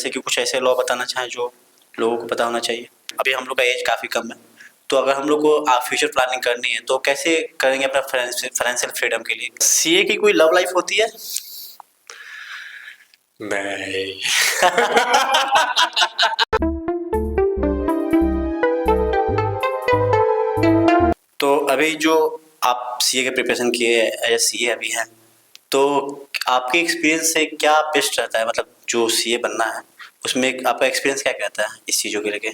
जैसे कि कुछ ऐसे लॉ बताना चाहें जो लोगों को पता होना चाहिए। अभी हम लोग का एज काफ़ी कम है, तो अगर हम लोग को फ्यूचर प्लानिंग करनी है तो कैसे करेंगे अपना फाइनेंशियल फ्रीडम के लिए? सीए की कोई लव लाइफ होती है? नहीं। तो अभी जो आप सीए की प्रिपरेशन किए एज ए सीए अभी हैं, तो आपके एक्सपीरियंस से क्या बेस्ट रहता है? मतलब जो सीए बनना है उसमें आपका एक्सपीरियंस क्या कहता है इस चीज़ों के लेके?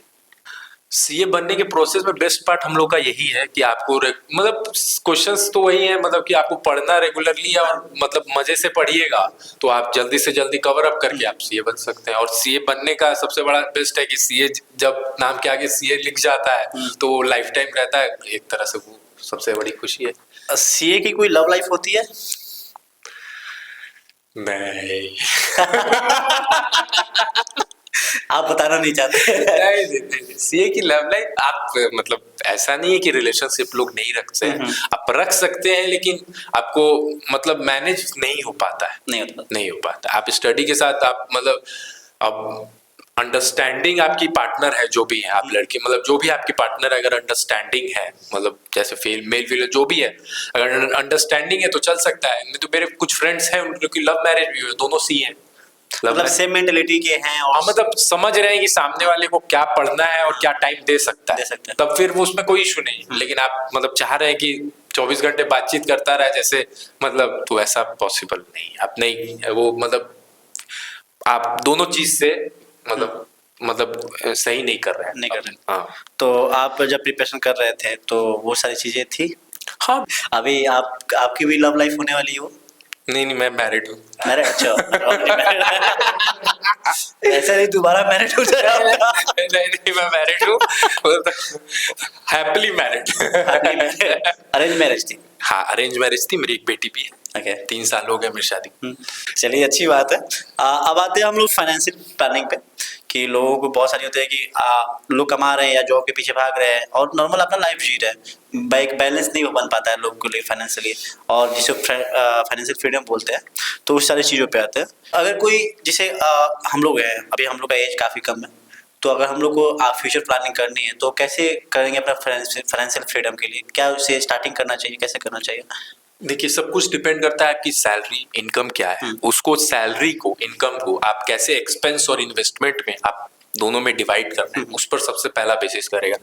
सीए बनने के प्रोसेस में बेस्ट पार्ट हम लोग का यही है कि आपको मतलब क्वेश्चंस तो वही है, मतलब कि आपको पढ़ना रेगुलरली और मतलब मजे से पढ़िएगा तो आप जल्दी से जल्दी कवर अप करके आप सीए बन सकते हैं। और सीए बनने का सबसे बड़ा बेस्ट है कि सीए जब नाम के आगे सीए लिख जाता है तो लाइफ टाइम रहता है, एक तरह से वो सबसे बड़ी खुशी है। सीए की कोई लव लाइफ होती है? नहीं। आप बताना नहीं चाहते? नहीं, सीए की लव लाइफ आप मतलब ऐसा नहीं है कि रिलेशनशिप लोग नहीं रखते हैं, आप रख सकते हैं लेकिन आपको मतलब मैनेज नहीं हो पाता है, नहीं हो पाता। आप स्टडी के साथ आप मतलब अब अंडरस्टैंडिंग आपकी पार्टनर है जो भी है, आप लड़की मतलब जो भी आपकी पार्टनर है, अगर अंडरस्टैंडिंग है मतलब जैसे मेल फीमेल जो भी है, अगर अंडरस्टैंडिंग है तो चल सकता है। नहीं तो मेरे कुछ फ्रेंड्स हैं उनकी लव मैरिज भी हुई, दोनों सी हैं, मतलब सेम मेंटेलिटी के हैं और मतलब समझ रहे हैं कि सामने वाले को क्या पढ़ना है और क्या टाइम दे सकता है, तब फिर वो उसमें कोई इशू नहीं। लेकिन आप मतलब चाह रहे हैं कि 24 घंटे बातचीत करता रहे जैसे, मतलब तो ऐसा पॉसिबल नहीं, आप नहीं वो मतलब आप दोनों चीज से मतलब सही नहीं कर रहे हैं, नहीं कर रहे। हाँ। तो आप जब प्रिपरेशन कर रहे थे तो वो सारी चीजें थी? हाँ। अभी आपकी भी लव लाइफ होने वाली हो? नहीं, मैं मैरिड हूँ। मैरिड? अच्छा। ऐसा नहीं दोबारा मैरिड हो जाए आपका? नहीं, मैं मैरिड हूँ। Happily married. अरेंज मैरिज थी? हाँ, अरेंज मैरिज थी, मेरी एक बेटी भी है। ओके। 3 साल हो गए मेरी शादी। चलिए अच्छी बात है। अब आते हैं हम लोग फाइनेंशियल प्लानिंग पे, कि लोगों को बहुत सारी होते हैं कि लोग कमा रहे हैं या जॉब के पीछे भाग रहे हैं और नॉर्मल अपना लाइफ जी रहे हैं, बैक बैलेंस नहीं बन पाता है लोग को लिए फाइनेंशियली, और जिसे फाइनेंशियल फ्रीडम बोलते हैं, तो उस सारी चीज़ों पे आते हैं। अगर कोई जिसे हम लोग हैं, अभी हम लोग का एज काफ़ी कम है, तो अगर हम लोग को फ्यूचर प्लानिंग करनी है तो कैसे करेंगे अपना फाइनेंशियल फ्रीडम के लिए? क्या उसे स्टार्टिंग करना चाहिए, कैसे करना चाहिए? देखिए, सब कुछ डिपेंड करता है आपकी सैलरी इनकम क्या है, उसको सैलरी को इनकम को आप कैसे एक्सपेंस और इन्वेस्टमेंट में आप दोनों में डिवाइड करना है, उस पर सबसे पहला बेसिस करेगा।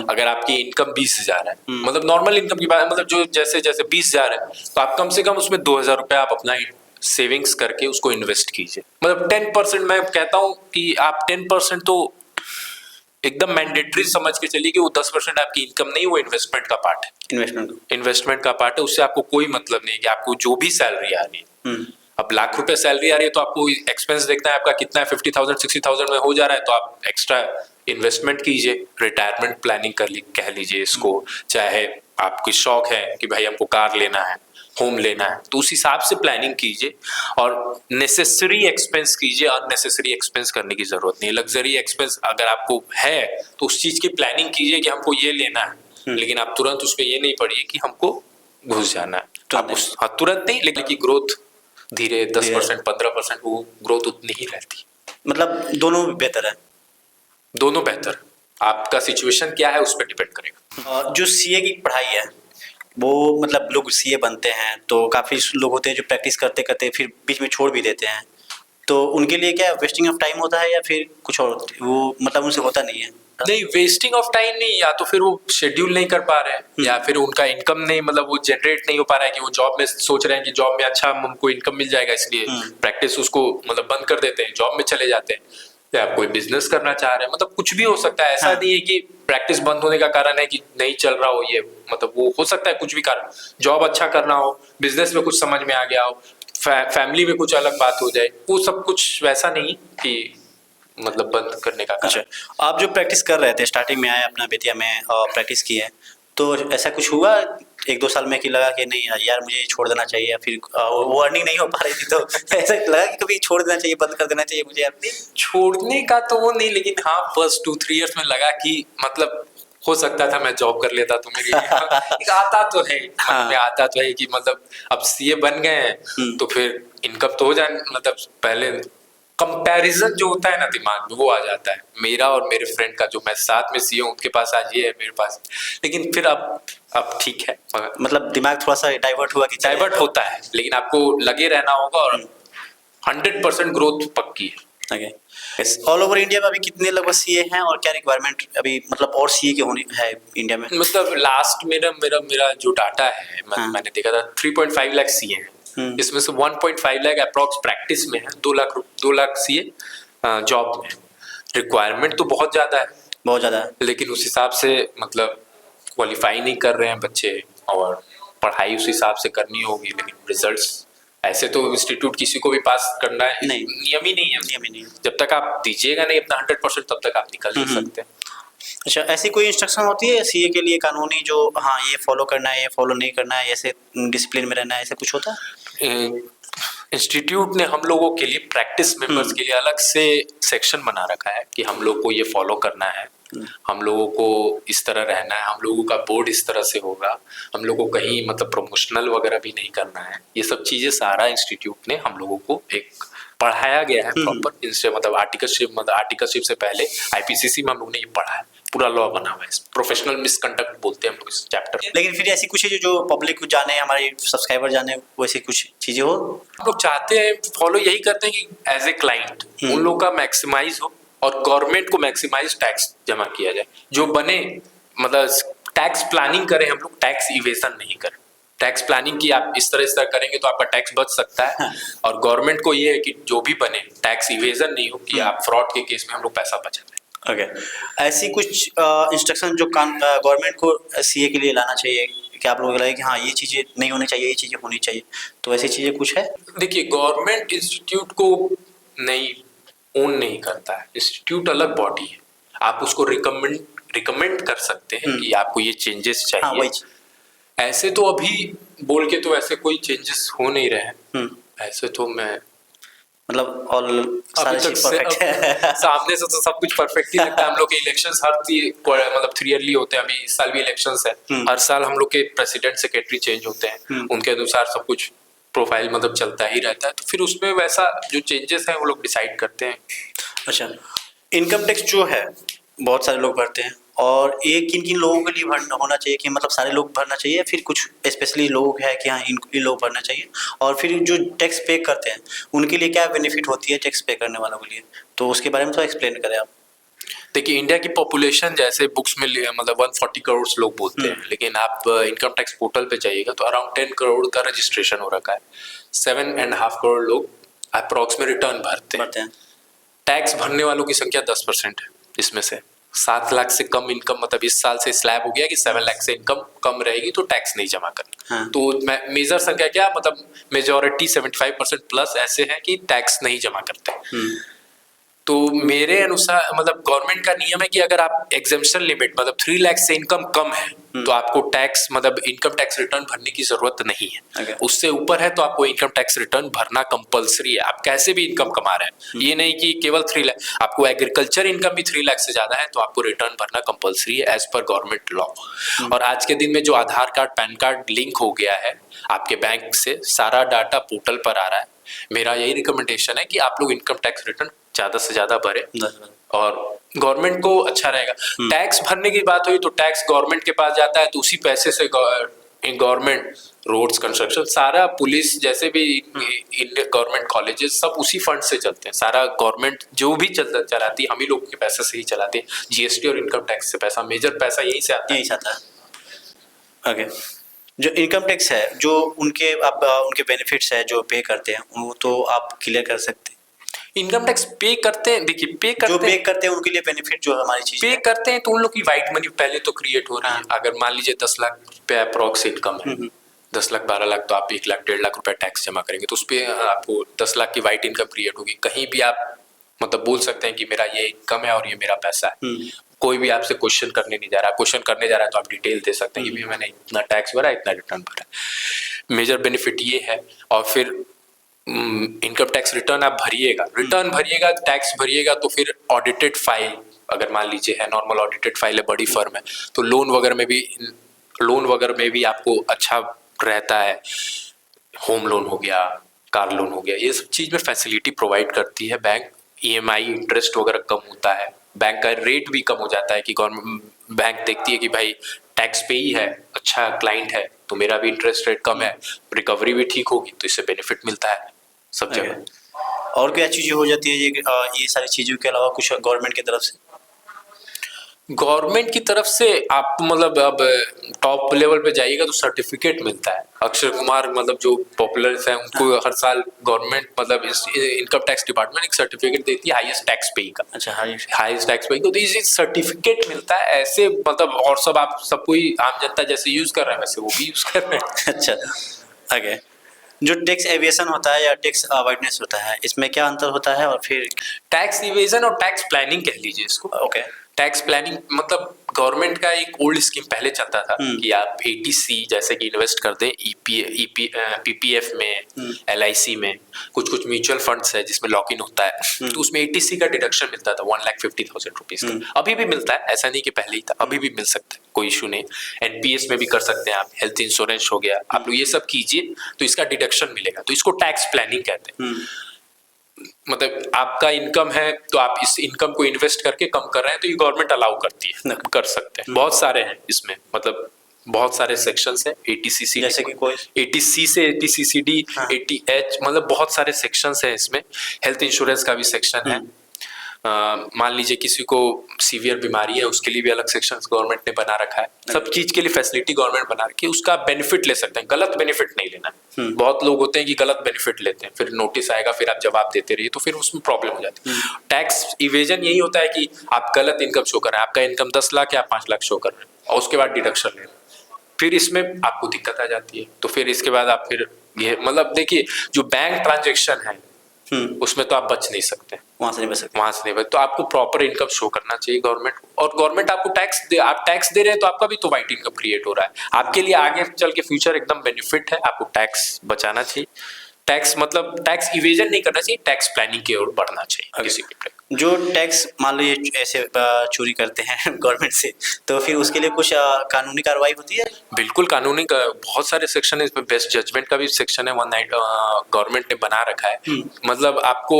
अगर आपकी इनकम 20,000 है, मतलब नॉर्मल इनकम की बात, मतलब जो जैसे जैसे 20,000 है तो आप कम से कम उसमें 2,000 रुपये आप अपना सेविंग्स करके उसको इन्वेस्ट कीजिए। मतलब 10%, मैं कहता हूँ कि आप 10% तो एकदम मैंडेटरी समझ के चलिए कि वो 10% आपकी इनकम नहीं, वो इन्वेस्टमेंट का पार्ट है। इन्वेस्टमेंट का पार्ट है, उससे आपको कोई मतलब नहीं कि आपको जो भी सैलरी आ रही है, अब लाख रुपए सैलरी आ रही है तो आपको एक्सपेंस देखना है आपका कितना है, 50,000 60,000 में हो जा रहा है तो आप एक्स्ट्रा इन्वेस्टमेंट कीजिए, रिटायरमेंट प्लानिंग कह लीजिए इसको। चाहे आपकी शौक है कि भाई हमको कार लेना है, होम लेना है, तो उस हिसाब से प्लानिंग कीजिए और नेसेसरी एक्सपेंस कीजिए। अननेसेसरी एक्सपेंस करने की जरूरत नहीं है। लग्जरी एक्सपेंस अगर आपको है तो उस चीज की प्लानिंग कीजिए कि हमको ये लेना है, लेकिन आप तुरंत उस पर ये नहीं पढ़िए कि हमको घुस जाना है। आप उस तुरंत नहीं, लेकिन की ग्रोथ धीरे 10% 15% वो ग्रोथ उतनी ही रहती। मतलब दोनों बेहतर है? दोनों बेहतर, आपका सिचुएशन क्या है उस पर डिपेंड करेगा। जो सीए की पढ़ाई है वो मतलब लोग सीए बनते हैं तो काफ़ी लोग होते हैं जो प्रैक्टिस करते करते फिर बीच में छोड़ भी देते हैं, तो उनके लिए क्या वेस्टिंग ऑफ टाइम होता है या फिर कुछ और? वो मतलब उनसे होता नहीं है? नहीं, वेस्टिंग ऑफ टाइम नहीं, या तो फिर वो शेड्यूल नहीं कर पा रहे हैं या फिर उनका इनकम नहीं, मतलब वो जनरेट नहीं हो पा रहा है कि वो जॉब में सोच रहे हैं कि जॉब में अच्छा हमको इनकम मिल जाएगा, इसलिए प्रैक्टिस उसको मतलब बंद कर देते हैं, जॉब में चले जाते हैं, या आप कोई बिजनेस करना चाह रहे हैं, मतलब कुछ भी हो सकता है। ऐसा नहीं है कि प्रैक्टिस बंद होने का कारण है कि नहीं चल रहा हो, ये मतलब वो हो सकता है कुछ भी कारण, जॉब अच्छा करना हो, बिजनेस में कुछ समझ में आ गया हो, फैमिली में कुछ अलग बात हो जाए, वो सब कुछ वैसा नहीं कि मतलब बंद करने का। अच्छा, आप जो प्रैक्टिस कर रहे थे, स्टार्टिंग में आए अपना बेतिया में और प्रैक्टिस किए, तो ऐसा कुछ हुआ 1-2 साल में कि लगा कि नहीं यार मुझे छोड़ देना चाहिए, या फिर वो अर्निंग नहीं हो पा रही थी तो ऐसा लगा कि कभी छोड़ देना चाहिए, बंद कर देना चाहिए मुझे? यार छोड़ने का तो वो नहीं, लेकिन हाँ फर्स्ट 2-3 इयर्स में लगा कि मतलब हो सकता था मैं जॉब कर लेता तो मेरी आता तो है, मन में आता तो है कि मतलब अब सीए बन गए हैं तो फिर इनकम तो हो जाए, मतलब पहले कंपैरिजन जो होता है ना दिमाग में वो आ जाता है, मेरा और मेरे फ्रेंड का जो मैं साथ में सीए हूँ उनके पास आज ये है मेरे पास, लेकिन फिर अब ठीक है, मतलब दिमाग थोड़ा सा डाइवर्ट हुआ कि डाइवर्ट होता है, लेकिन आपको लगे रहना होगा और 100% ग्रोथ पक्की है। ओके, ऑल ओवर इंडिया में अभी कितने लगभग सीए हैं और क्या रिक्वायरमेंट अभी मतलब और सीए के होने है इंडिया में? मतलब लास्ट मेरा मेरा मेरा जो डाटा है मैंने देखा था 3.5 लाख सीए हैं, इसमें से 1.5 लाख अप्रॉक्स प्रैक्टिस में है, 2 लाख सीए जॉब में। रिक्वायरमेंट तो बहुत ज्यादा है, बहुत ज़्यादा है, लेकिन उस हिसाब से मतलब क्वालिफाई नहीं कर रहे हैं बच्चे, और पढ़ाई उस हिसाब से करनी होगी, लेकिन रिजल्ट्स ऐसे तो इंस्टीट्यूट किसी को भी पास करना है नहीं, नियम ही नहीं है, नियम ही नहीं है। जब तक आप दीजिएगा नहीं अपना 100% तब तक आप निकल नहीं सकते। अच्छा, ऐसी कोई इंस्ट्रक्शन होती है सीए के लिए कानूनी जो हाँ ये फॉलो करना है, ये फॉलो नहीं करना है, ऐसे डिसिप्लिन में रहना है, ऐसा कुछ होता है? इंस्टीट्यूट ने हम लोगों के लिए प्रैक्टिस मेंबर्स के लिए अलग से सेक्शन बना रखा है कि हम लोग को ये फॉलो करना है, हम लोगों को इस तरह रहना है, हम लोगों का बोर्ड इस तरह से होगा, हम लोगों को कहीं मतलब प्रमोशनल वगैरह भी नहीं करना है। ये सब चीजें सारा इंस्टीट्यूट ने हम लोगों को एक पढ़ाया गया है प्रॉपर, इनसे मतलब आर्टिकलशिप से पहले आईपीसीसी में हम लोग ने ये पढ़ा है, पूरा लॉ बना हुआ है, प्रोफेशनल मिसकंडक्ट बोलते हैं हम लोग इस चैप्टर। लेकिन फिर ऐसी कुछ है जो पब्लिक को जाने, हमारे सब्सक्राइबर जाने, वैसी कुछ चीजें हो? हम लोग चाहते हैं, फॉलो यही करते हैं कि एज ए क्लाइंट उन लोगों का मैक्सिमाइज हो और गवर्नमेंट को मैक्सिमाइज टैक्स जमा किया जाए, जो बने मतलब टैक्स प्लानिंग करें, हम लोग टैक्स इवेजन नहीं करें। टैक्स प्लानिंग की आप इस तरह करेंगे तो आपका टैक्स बच सकता है। हाँ। और गवर्नमेंट को ये है कि जो भी बने टैक्स इवेजन नहीं हो, कि आप फ्रॉड के केस में हम लोग पैसा बचा लें। ओके, ऐसी कुछ इंस्ट्रक्शन जो गवर्नमेंट को सीए के लिए लाना चाहिए कि आप लोगों को लगे कि हाँ ये चीज़ें नहीं होनी चाहिए, ये चीज़ें होनी चाहिए, तो ऐसी चीज़ें कुछ है? देखिए, गवर्नमेंट इंस्टीट्यूट को नहीं ओन नहीं करता है, इंस्टीट्यूट अलग बॉडी है, आप उसको रिकमेंड कर सकते हैं कि आपको ये चेंजेस चाहिए। हाँ, वही। ऐसे तो अभी बोल के तो ऐसे कोई चेंजेस हो नहीं रहे हैं, ऐसे तो मैं मतलब ऑल सारे चीज परफेक्ट है। सामने से तो सब कुछ परफेक्ट ही लगता है। हम लोग के इलेक्शंस मतलब 3 ईयरली होते हैं, अभी इस साल भी इलेक्शंस है, हर साल हम लोग के प्रेसिडेंट सेक्रेटरी चेंज होते हैं, उनके अनुसार सब कुछ प्रोफाइल मतलब चलता ही रहता है, तो फिर उसमें वैसा जो चेंजेस है वो लोग डिसाइड करते हैं। अच्छा, इनकम टैक्स जो है बहुत सारे लोग भरते हैं, और ये किन किन लोगों के लिए भरना होना चाहिए, कि मतलब सारे लोग भरना चाहिए, फिर कुछ स्पेशली लोग हैं कि हाँ इन लोग भरना चाहिए, और फिर जो टैक्स पे करते हैं उनके लिए क्या बेनिफिट होती है टैक्स पे करने वालों के लिए, तो उसके बारे में थोड़ा एक्सप्लेन करें आप। देखिए, इंडिया की पॉपुलेशन जैसे बुक्स में मतलब 140 करोड़ लोग बोलते हैं, लेकिन आप इनकम टैक्स पोर्टल पे जाइएगा तो अराउंड 10 करोड़ का रजिस्ट्रेशन हो रखा है, 7.5 करोड़ लोग अप्रॉक्स में रिटर्न भरते हैं। टैक्स भरने वालों की संख्या 10% है, इसमें से 7 लाख से कम इनकम, मतलब इस साल से स्लैब हो गया कि 7 लाख से इनकम कम रहेगी तो टैक्स नहीं जमा करना। हाँ। तो मेजर संख्या क्या, मतलब मेजॉरिटी 75% प्लस ऐसे हैं कि टैक्स नहीं जमा करते। तो मेरे अनुसार मतलब गवर्नमेंट का नियम है कि अगर आप एग्जेम्पशन लिमिट मतलब 3 लाख से इनकम कम है तो आपको टैक्स मतलब इनकम टैक्स रिटर्न भरने की जरूरत नहीं है। उससे ऊपर है तो आपको इनकम टैक्स रिटर्न भरना कंपलसरी है, आप कैसे भी इनकम कमा रहे हैं। ये नहीं कि केवल 3 लाख, आपको एग्रीकल्चर इनकम भी 3 लाख से ज्यादा है तो आपको रिटर्न भरना कंपलसरी है एज पर गवर्नमेंट लॉ। और आज के दिन में जो आधार कार्ड पैन कार्ड लिंक हो गया है आपके बैंक से, सारा डाटा पोर्टल पर आ रहा है। मेरा यही रिकमेंडेशन है कि आप लोग इनकम टैक्स रिटर्न ज्यादा से ज्यादा भरे और गवर्नमेंट को अच्छा रहेगा। टैक्स भरने की बात हुई तो टैक्स गवर्नमेंट के पास जाता है, तो उसी पैसे से गवर्नमेंट रोड्स कंस्ट्रक्शन, सारा पुलिस, जैसे भी गवर्नमेंट कॉलेजेस सब उसी फंड से चलते हैं। सारा गवर्नमेंट जो भी चलाती है हम ही लोग के पैसे से ही चलाते हैं। जीएसटी और इनकम टैक्स से पैसा, मेजर पैसा यही से आता है। ओके, जो इनकम टैक्स है, जो उनके आप उनके बेनिफिट्स है जो पे करते हैं, वो तो आप क्लियर कर सकते हैं। इनकम टैक्स पे करते हैं, देखिए जो पे करते हैं उनके लिए बेनिफिट जो हमारी चीज पे करते हैं तो उन लोग की वाइट मनी पहले तो क्रिएट हो रही है। अगर मान लीजिए 10 लाख रुपए अप्रॉक्स इनकम है, 10 लाख 12 लाख, तो आप 1 लाख 1.5 लाख रुपए टैक्स जमा करेंगे तो उस पर आपको 10 लाख की वाइट इनकम क्रिएट होगी। कहीं भी आप मतलब बोल सकते हैं कि मेरा ये इनकम है और ये मेरा पैसा है, कोई भी आपसे क्वेश्चन करने नहीं जा रहा। क्वेश्चन करने जा रहा है तो आप डिटेल दे सकते हैं कि मैंने इतना टैक्स भरा, इतना रिटर्न भरा। मेजर बेनिफिट ये है। और फिर इनकम टैक्स रिटर्न आप भरिएगा, टैक्स भरिएगा तो फिर ऑडिटेड फाइल, अगर मान लीजिए है नॉर्मल ऑडिटेड फाइल है, बड़ी फर्म है, तो लोन वगैरह में भी आपको अच्छा रहता है। होम लोन हो गया, कार लोन हो गया, ये सब चीज में फैसिलिटी प्रोवाइड करती है बैंक। ईएमआई इंटरेस्ट वगैरह कम होता है, बैंक का रेट भी कम हो जाता है कि गवर्नमेंट बैंक देखती है कि भाई टैक्स पे ही है, अच्छा क्लाइंट है, तो मेरा भी इंटरेस्ट रेट कम है, रिकवरी भी ठीक होगी, तो इससे बेनिफिट मिलता है सब जगह। और क्या चीज़ें हो जाती है ये सारी चीज़ों के अलावा कुछ गवर्नमेंट की तरफ से? गवर्नमेंट की तरफ से आप मतलब अब टॉप लेवल पे जाइएगा तो सर्टिफिकेट मिलता है। अक्षय कुमार मतलब जो पॉपुलर है उनको हर साल गवर्नमेंट मतलब इनकम टैक्स डिपार्टमेंट एक सर्टिफिकेट देती है हाईएस्ट टैक्स पे का। अच्छा, हाईएस्ट टैक्स पे, तो इस सर्टिफिकेट मिलता है ऐसे मतलब, और सब आप सब कोई आम जनता जैसे यूज कर रहा है वैसे वो भी यूज कर रहे हैं। अच्छा, आगे जो टैक्स एविएशन होता है या टैक्स अवॉइडेंस होता है, इसमें क्या अंतर होता है? और फिर टैक्स इवेजन और टैक्स प्लानिंग कह लीजिए इसको। ओके। टैक्स प्लानिंग मतलब गवर्नमेंट का एक ओल्ड स्कीम पहले चलता था कि आप एटीसी जैसे कि इन्वेस्ट कर दें पीपीएफ में, एलआईसी में, कुछ कुछ म्यूचुअल फंड्स है जिसमें लॉक इन होता है, तो उसमें एटीसी का डिडक्शन मिलता था 1,50,000 रुपीज का। अभी भी मिलता है, ऐसा नहीं कि पहले ही था, अभी भी मिल सकता है, कोई इशू नहीं। एनपीएस में भी कर सकते हैं आप, हेल्थ इंश्योरेंस हो गया, आप लोग ये सब कीजिए तो इसका डिडक्शन मिलेगा, तो इसको टैक्स प्लानिंग कहते हैं। मतलब आपका इनकम है तो आप इस इनकम को इन्वेस्ट करके कम कर रहे हैं, तो ये गवर्नमेंट अलाउ करती है, कर सकते हैं। बहुत सारे हैं इसमें, मतलब बहुत सारे सेक्शंस हैं एटीसीसी, जैसे कि कोई एटीसी से एटीसीसीडी, एटीएच, मतलब बहुत सारे सेक्शंस हैं इसमें। हेल्थ इंश्योरेंस का भी सेक्शन है। मान लीजिए किसी को सीवियर बीमारी है, उसके लिए भी अलग सेक्शन गवर्नमेंट ने बना रखा है। सब चीज के लिए फैसिलिटी गवर्नमेंट बना रखी है, उसका बेनिफिट ले सकते हैं, गलत बेनिफिट नहीं लेना। बहुत लोग होते हैं कि गलत बेनिफिट लेते हैं, फिर नोटिस आएगा, फिर आप जवाब देते रहिए, तो फिर उसमें प्रॉब्लम हो जाती है। टैक्स इवेजन यही होता है कि आप गलत इनकम शो कर रहे हैं, आपका इनकम 10 लाख है, आप 5 लाख शो कर रहे हैं, और उसके बाद डिडक्शन ले रहे हैं, फिर इसमें आपको दिक्कत आ जाती है। तो फिर इसके बाद आप फिर ये मतलब देखिए, जो बैंक ट्रांजेक्शन है उसमें तो आप बच नहीं सकते, वहां से नहीं बच सकते, वहां से नहीं बच, तो आपको प्रॉपर इनकम शो करना चाहिए गवर्नमेंट, और गवर्नमेंट आपको टैक्स दे, आप टैक्स दे रहे हैं तो आपका भी तो वाइट इनकम क्रिएट हो रहा है, आपके लिए आगे चल के फ्यूचर एकदम बेनिफिट है। आपको टैक्स बचाना चाहिए, टैक्स मतलब टैक्स इवेजन नहीं करना चाहिए, टैक्स प्लानिंग की ओर बढ़ना चाहिए किसी भी। जो टैक्स मान लो ये ऐसे चोरी करते हैं गवर्नमेंट से, तो फिर उसके लिए कुछ कानूनी कार्रवाई होती है? बिल्कुल कानूनी का बहुत सारे सेक्शन है इसमें, बेस्ट जजमेंट का भी सेक्शन है, गवर्नमेंट ने बना रखा है। मतलब आपको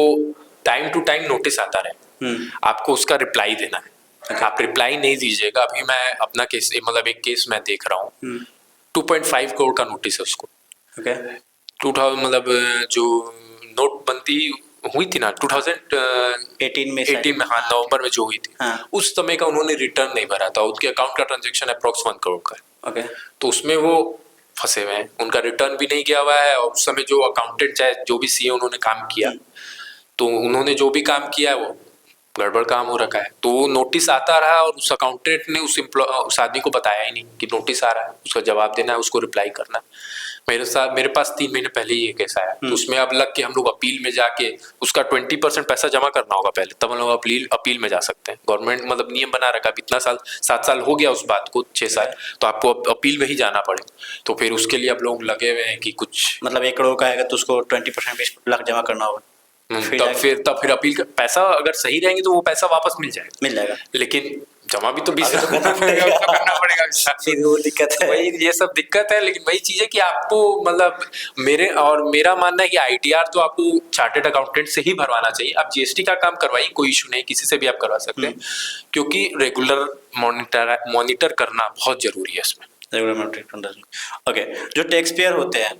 टाइम टू टाइम नोटिस आता रहे, आपको उसका रिप्लाई देना है। आप रिप्लाई नहीं दीजिएगा, अभी मैं अपना केस मतलब एक केस मैं देख रहा हूँ, 2.5 करोड़ का नोटिस है उसको। 2000 मतलब जो नोटबंदी हुई थी ना 2018 में, हाँ नवंबर में जो हुई थी, उस समय का उन्होंने रिटर्न नहीं भरा था, उसके अकाउंट का ट्रांजेक्शन अप्रॉक्स 1 करोड़ का है। तो उसमें वो फंसे हुए हैं, उनका रिटर्न भी नहीं किया हुआ है, और उस समय जो अकाउंटेंट चाहे जो भी सीए उन्होंने काम किया, तो उन्होंने जो भी काम किया है वो गड़बड़ काम हो रखा है। तो वो नोटिस आता रहा और उस अकाउंटेंट ने उस आदमी को बताया ही नहीं कि नोटिस आ रहा है, उसका जवाब देना है, उसको रिप्लाई करना है। मेरे पास 3 महीने पहले ही ये केस आया, तो उसमें अब लग के हम लोग अपील में जाके उसका 20% पैसा जमा करना होगा पहले, तब हम लोग अपील में जा सकते हैं। गवर्नमेंट मतलब नियम बना रखा, इतना साल 7 साल हो गया उस बात को, 6 साल, तो आपको अपील में ही जाना पड़े। तो फिर उसके लिए आप लोग लगे हुए हैं कि कुछ मतलब 1 करोड़ का आएगा तो उसको 20% 20 लाख जमा करना होगा। तब फिर अपील का पैसा अगर सही रहेंगे तो वो पैसा वापस मिल जाएगा, लेकिन जमा भी तो 20 करना पड़ेगा। फिर वो दिक्कत है, वही ये सब दिक्कत है। लेकिन वही चीज है कि आपको मतलब मेरा मानना है कि आईटीआर तो आपको चार्टेड अकाउंटेंट से ही भरवाना चाहिए। आप जीएसटी का काम करवाइए, कोई इशू नहीं, किसी से भी आप करवा सकते हैं, क्योंकि रेगुलर मॉनिटर करना बहुत जरूरी है इसमें। ओके, जो टैक्स पेयर होते हैं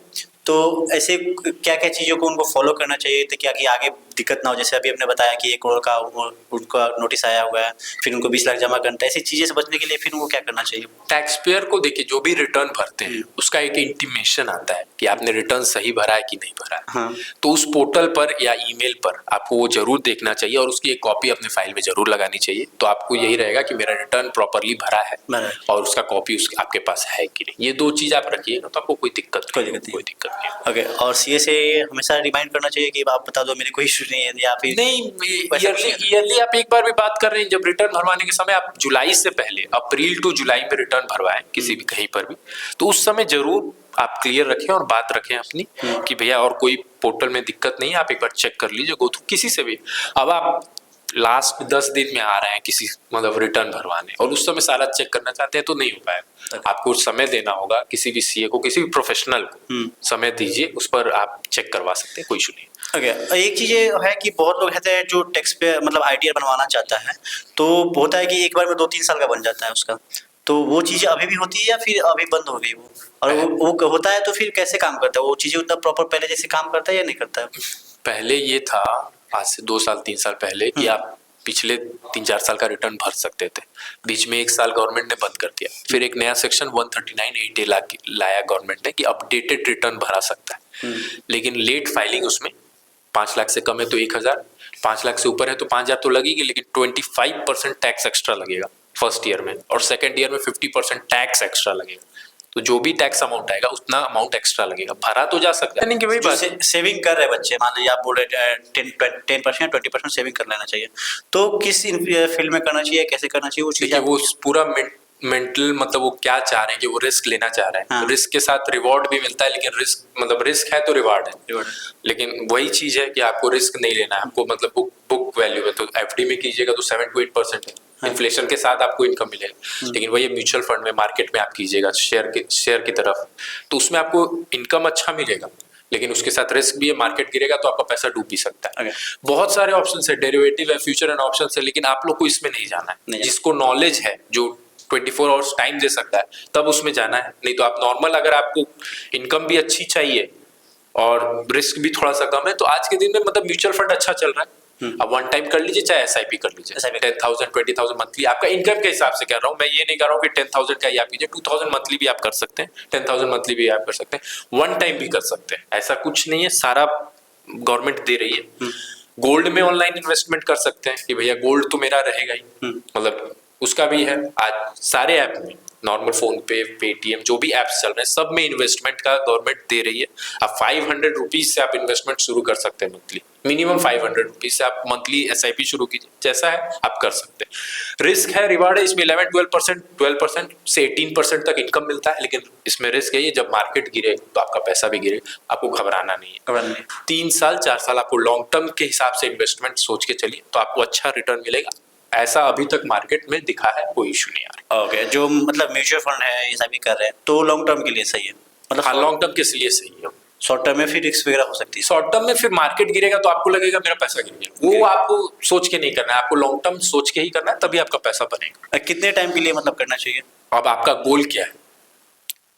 तो ऐसे क्या क्या चीज़ों को उनको फॉलो करना चाहिए तो क्या कि आगे दिक्कत ना हो? जैसे अभी आपने बताया कि 1 करोड़ का उनका नोटिस आया हुआ है, फिर उनको 20 लाख जमा करना है, ऐसी चीज़ें से बचने के लिए फिर उनको क्या करना चाहिए? टैक्स पेयर को देखिए, जो भी रिटर्न भरते हैं उसका एक इंटीमेशन आता है कि आपने रिटर्न सही भरा है कि नहीं भरा है। तो उस पोर्टल पर या ईमेल पर आपको वो जरूर देखना चाहिए, और उसकी एक कॉपी अपने फाइल में जरूर लगानी चाहिए। तो आपको यही रहेगा कि मेरा रिटर्न प्रॉपरली भरा है और उसका कॉपी आपके पास है कि नहीं। ये 2 चीज आप रखिएगा तो आपको कोई दिक्कत नहीं। ओके, और सीए से हमेशा रिमाइंड करना चाहिए कि आप बता दो मेरे कोई इशू नहीं है, या फिर नहीं, ईयरली आप एक बार भी बात कर रहे हैं, जब रिटर्न भरवाने के समय आप जुलाई से पहले अप्रैल टू जुलाई में रिटर्न भरवाएं किसी भी कहीं पर भी, तो उस समय जरूर आप क्लियर रखें और बात रखें अपनी कि भैया और कोई पोर्टल में दिक्कत नहीं है, आप एक बार चेक कर लीजिए, गो थ्रू किसी से भी। अब आप लास्ट 10 दिन में आ रहे हैं किसी मतलब रिटर्न भरवाने और उस समय सारा चेक करना चाहते हैं तो नहीं हो पाएगा। आपको समय देना होगा, किसी भी सीए को, किसी भी प्रोफेशनल को समय दीजिए, उस पर आप चेक करवा सकते हैं, कोई इशू नहीं। ओके, एक चीज़ ये है कि बहुत लोग कहते हैं जो टैक्स पे मतलब आईटीआर बनवाना चाहता है तो होता है कि एक बार में 2-3 साल का बन जाता है उसका, तो वो चीज़ें अभी भी होती है या फिर अभी बंद हो गई वो? और वो होता है तो फिर कैसे काम करता है वो चीज़ें, उतना प्रॉपर पहले जैसे काम करता है या नहीं करता है? पहले ये था, आज से 2 साल 3 साल पहले, कि आप पिछले 3-4 साल का रिटर्न भर सकते थे। बीच में 1 साल गवर्नमेंट ने बंद कर दिया, फिर एक नया सेक्शन 139(8) लाया गवर्नमेंट ने कि अपडेटेड रिटर्न भरा सकता है। लेकिन लेट फाइलिंग उसमें 5 लाख से कम है तो 1000, 5 लाख से ऊपर है तो 5000 तो लगेगी, लेकिन 25% टैक्स एक्स्ट्रा लगेगा फर्स्ट ईयर में, और सेकेंड ईयर में 50% टैक्स एक्स्ट्रा लगेगा। तो जो भी टैक्स अमाउंट आएगा उतना अमाउट एक्स्ट्रा लगेगा। भरा तो जा सकता है, नहीं कि वही बात सेविंग कर रहे बच्चे, मान लीजिए आप बोल रहे 10% 20% सेविंग कर लेना चाहिए, तो किस फील्ड में करना चाहिए, कैसे करना चाहिए वो चीज़? वो पूरा मेंटल मतलब वो क्या चाह रहे हैं कि वो रिस्क लेना चाह रहे हैं। रिस्क के साथ रिवॉर्ड भी मिलता है, लेकिन रिस्क मतलब रिस्क है तो रिवार्ड है। लेकिन वही चीज है कि आपको रिस्क नहीं लेना है, आपको मतलब बुक वैल्यू है, तो एफडी में कीजिएगा तो 7 to 8% है, इन्फ्लेशन के साथ आपको इनकम मिलेगा। लेकिन वही म्यूचुअल फंड में, मार्केट में आप कीजिएगा शेयर की तरफ, तो उसमें आपको इनकम अच्छा मिलेगा, लेकिन उसके साथ रिस्क भी है, मार्केट गिरेगा तो आपका पैसा डूब भी सकता है। बहुत सारे ऑप्शन है, डेरिवेटिव है, फ्यूचर एंड ऑप्शन है, लेकिन आप लोग को इसमें नहीं जाना है। जिसको नॉलेज है, जो 24 आवर्स टाइम दे सकता है, तब उसमें जाना है। नहीं तो आप नॉर्मल, अगर आपको इनकम भी अच्छी चाहिए और रिस्क भी थोड़ा सा कम है, तो आज के दिन में मतलब म्यूचुअल फंड अच्छा चल रहा है। अब वन टाइम कर लीजिए, चाहे एसआईपी कर लीजिए, 10,000 20,000 मंथली, आपका इनकम के हिसाब से कह रहा हूँ मैं, ये नहीं कर रहा हूँ कि 10,000 का ही आप कीजिए, 2,000 मंथली भी आप कर सकते हैं, 10,000 मंथली भी आप कर सकते हैं, वन टाइम भी कर सकते हैं, ऐसा कुछ नहीं है, सारा गवर्नमेंट दे रही है। गोल्ड में ऑनलाइन इन्वेस्टमेंट कर सकते हैं कि भैया गोल्ड तो मेरा रहेगा ही, मतलब उसका भी है। आज सारे ऐप में, नॉर्मल फोन पे, पेटीएम, जो भी एप्स चल रहे हैं, सब में इन्वेस्टमेंट का गवर्नमेंट दे रही है। अब 500 रुपीज से आप इन्वेस्टमेंट शुरू कर सकते हैं मंथली, मिनिमम 500 रुपीज से आप मंथली एसआईपी शुरू कीजिए, जैसा है आप कर सकते हैं। रिस्क है, रिवार्ड है, इसमें 11-12% से 18% तक इनकम मिलता है, लेकिन इसमें रिस्क है, जब मार्केट गिरे तो आपका पैसा भी गिरे, आपको घबराना नहीं है। 3 साल 4 साल आपको लॉन्ग टर्म के हिसाब से इन्वेस्टमेंट सोच के चलिए, तो आपको अच्छा रिटर्न मिलेगा। ऐसा अभी तक मार्केट में दिखा है, कोई इशू नहीं आ रहा। ओके, जो मतलब म्यूचुअल फंड है ये सभी कर रहे हैं तो लॉन्ग टर्म के लिए सही है, मतलब हाँ, लॉन्ग टर्म के लिए सही है। शॉर्ट टर्म में फिर रिस्क वगैरह हो सकती है। शॉर्ट टर्म में फिर मार्केट गिरेगा तो आपको लगेगा मेरा पैसा गिर गया, वो आपको सोच के नहीं करना है, आपको लॉन्ग टर्म सोच के ही करना है, तभी आपका पैसा बनेगा। कितने टाइम के लिए मतलब करना चाहिए? अब आपका गोल क्या है?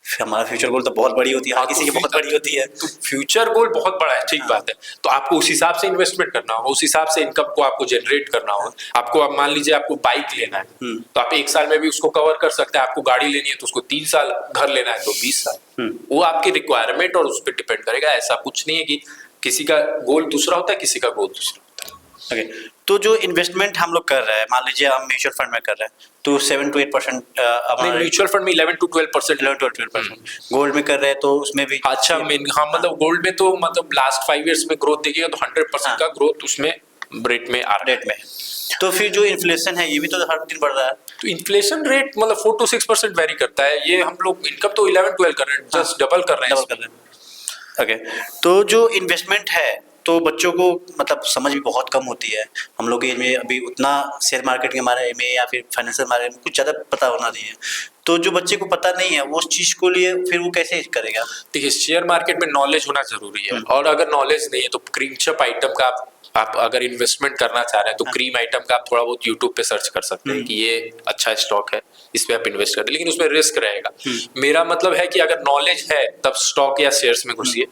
हमारा फ्यूचर गोल तो बहुत बड़ी होती है, हर किसी की बहुत बड़ी होती है, तो फ्यूचर गोल बहुत बड़ा है, ठीक बात है, तो आपको उस हिसाब से इन्वेस्टमेंट करना होगा, उस हिसाब से इनकम को आपको जनरेट करना होगा। आपको अब मान लीजिए आपको बाइक लेना है, तो आप 1 साल में भी उसको कवर कर सकते हैं। आपको गाड़ी लेनी है तो उसको 3 साल, घर लेना है तो 20 साल, वो आपकी रिक्वायरमेंट और उस पर डिपेंड करेगा। ऐसा कुछ नहीं है कि किसी का गोल दूसरा होता है, किसी का गोल दूसरा होता है। ओके, तो जो इन्वेस्टमेंट हम लोग कर रहे हैं, मान लीजिए हम म्यूचुअल फंड में कर रहे हैं तो 7 to 8% म्यूचुअल फंड में 11 to 12%, 11-12%। गोल्ड में कर रहे हैं तो उसमें भी अच्छा हाँ, मतलब गोल्ड में तो मतलब लास्ट 5 years में ग्रोथ देखिएगा तो 100% का ग्रोथ उसमें रेट में आ रहा है। तो फिर जो इन्फ्लेशन है ये भी तो हर दिन बढ़ रहा है, तो इन्फ्लेशन रेट मतलब 4 to 6% वेरी करता है। ये हम लोग इनकम तो 11-12 कर रहे हैं, जस्ट डबल कर रहे हैं। ओके, तो जो इन्वेस्टमेंट है तो बच्चों को मतलब समझ भी बहुत कम होती है। हम लोग के में अभी उतना शेयर मार्केट के बारे में या फिर फाइनेंशियल बारे में कुछ ज़्यादा पता होना नहीं है, तो जो बच्चे को पता नहीं है वो उस चीज़ को लिए फिर वो कैसे करेगा? देखिए, शेयर मार्केट में नॉलेज होना जरूरी है, और अगर नॉलेज नहीं है तो क्रीम चप आइटम का आप अगर इन्वेस्टमेंट करना चाह रहे हैं तो क्रीम आइटम का आप थोड़ा बहुत यूट्यूब पे सर्च कर सकते हैं कि ये अच्छा स्टॉक है, इस पे आप इन्वेस्ट करें, लेकिन उसमें रिस्क रहेगा। मेरा मतलब है कि अगर नॉलेज है तब स्टॉक या शेयर्स में घुसिए,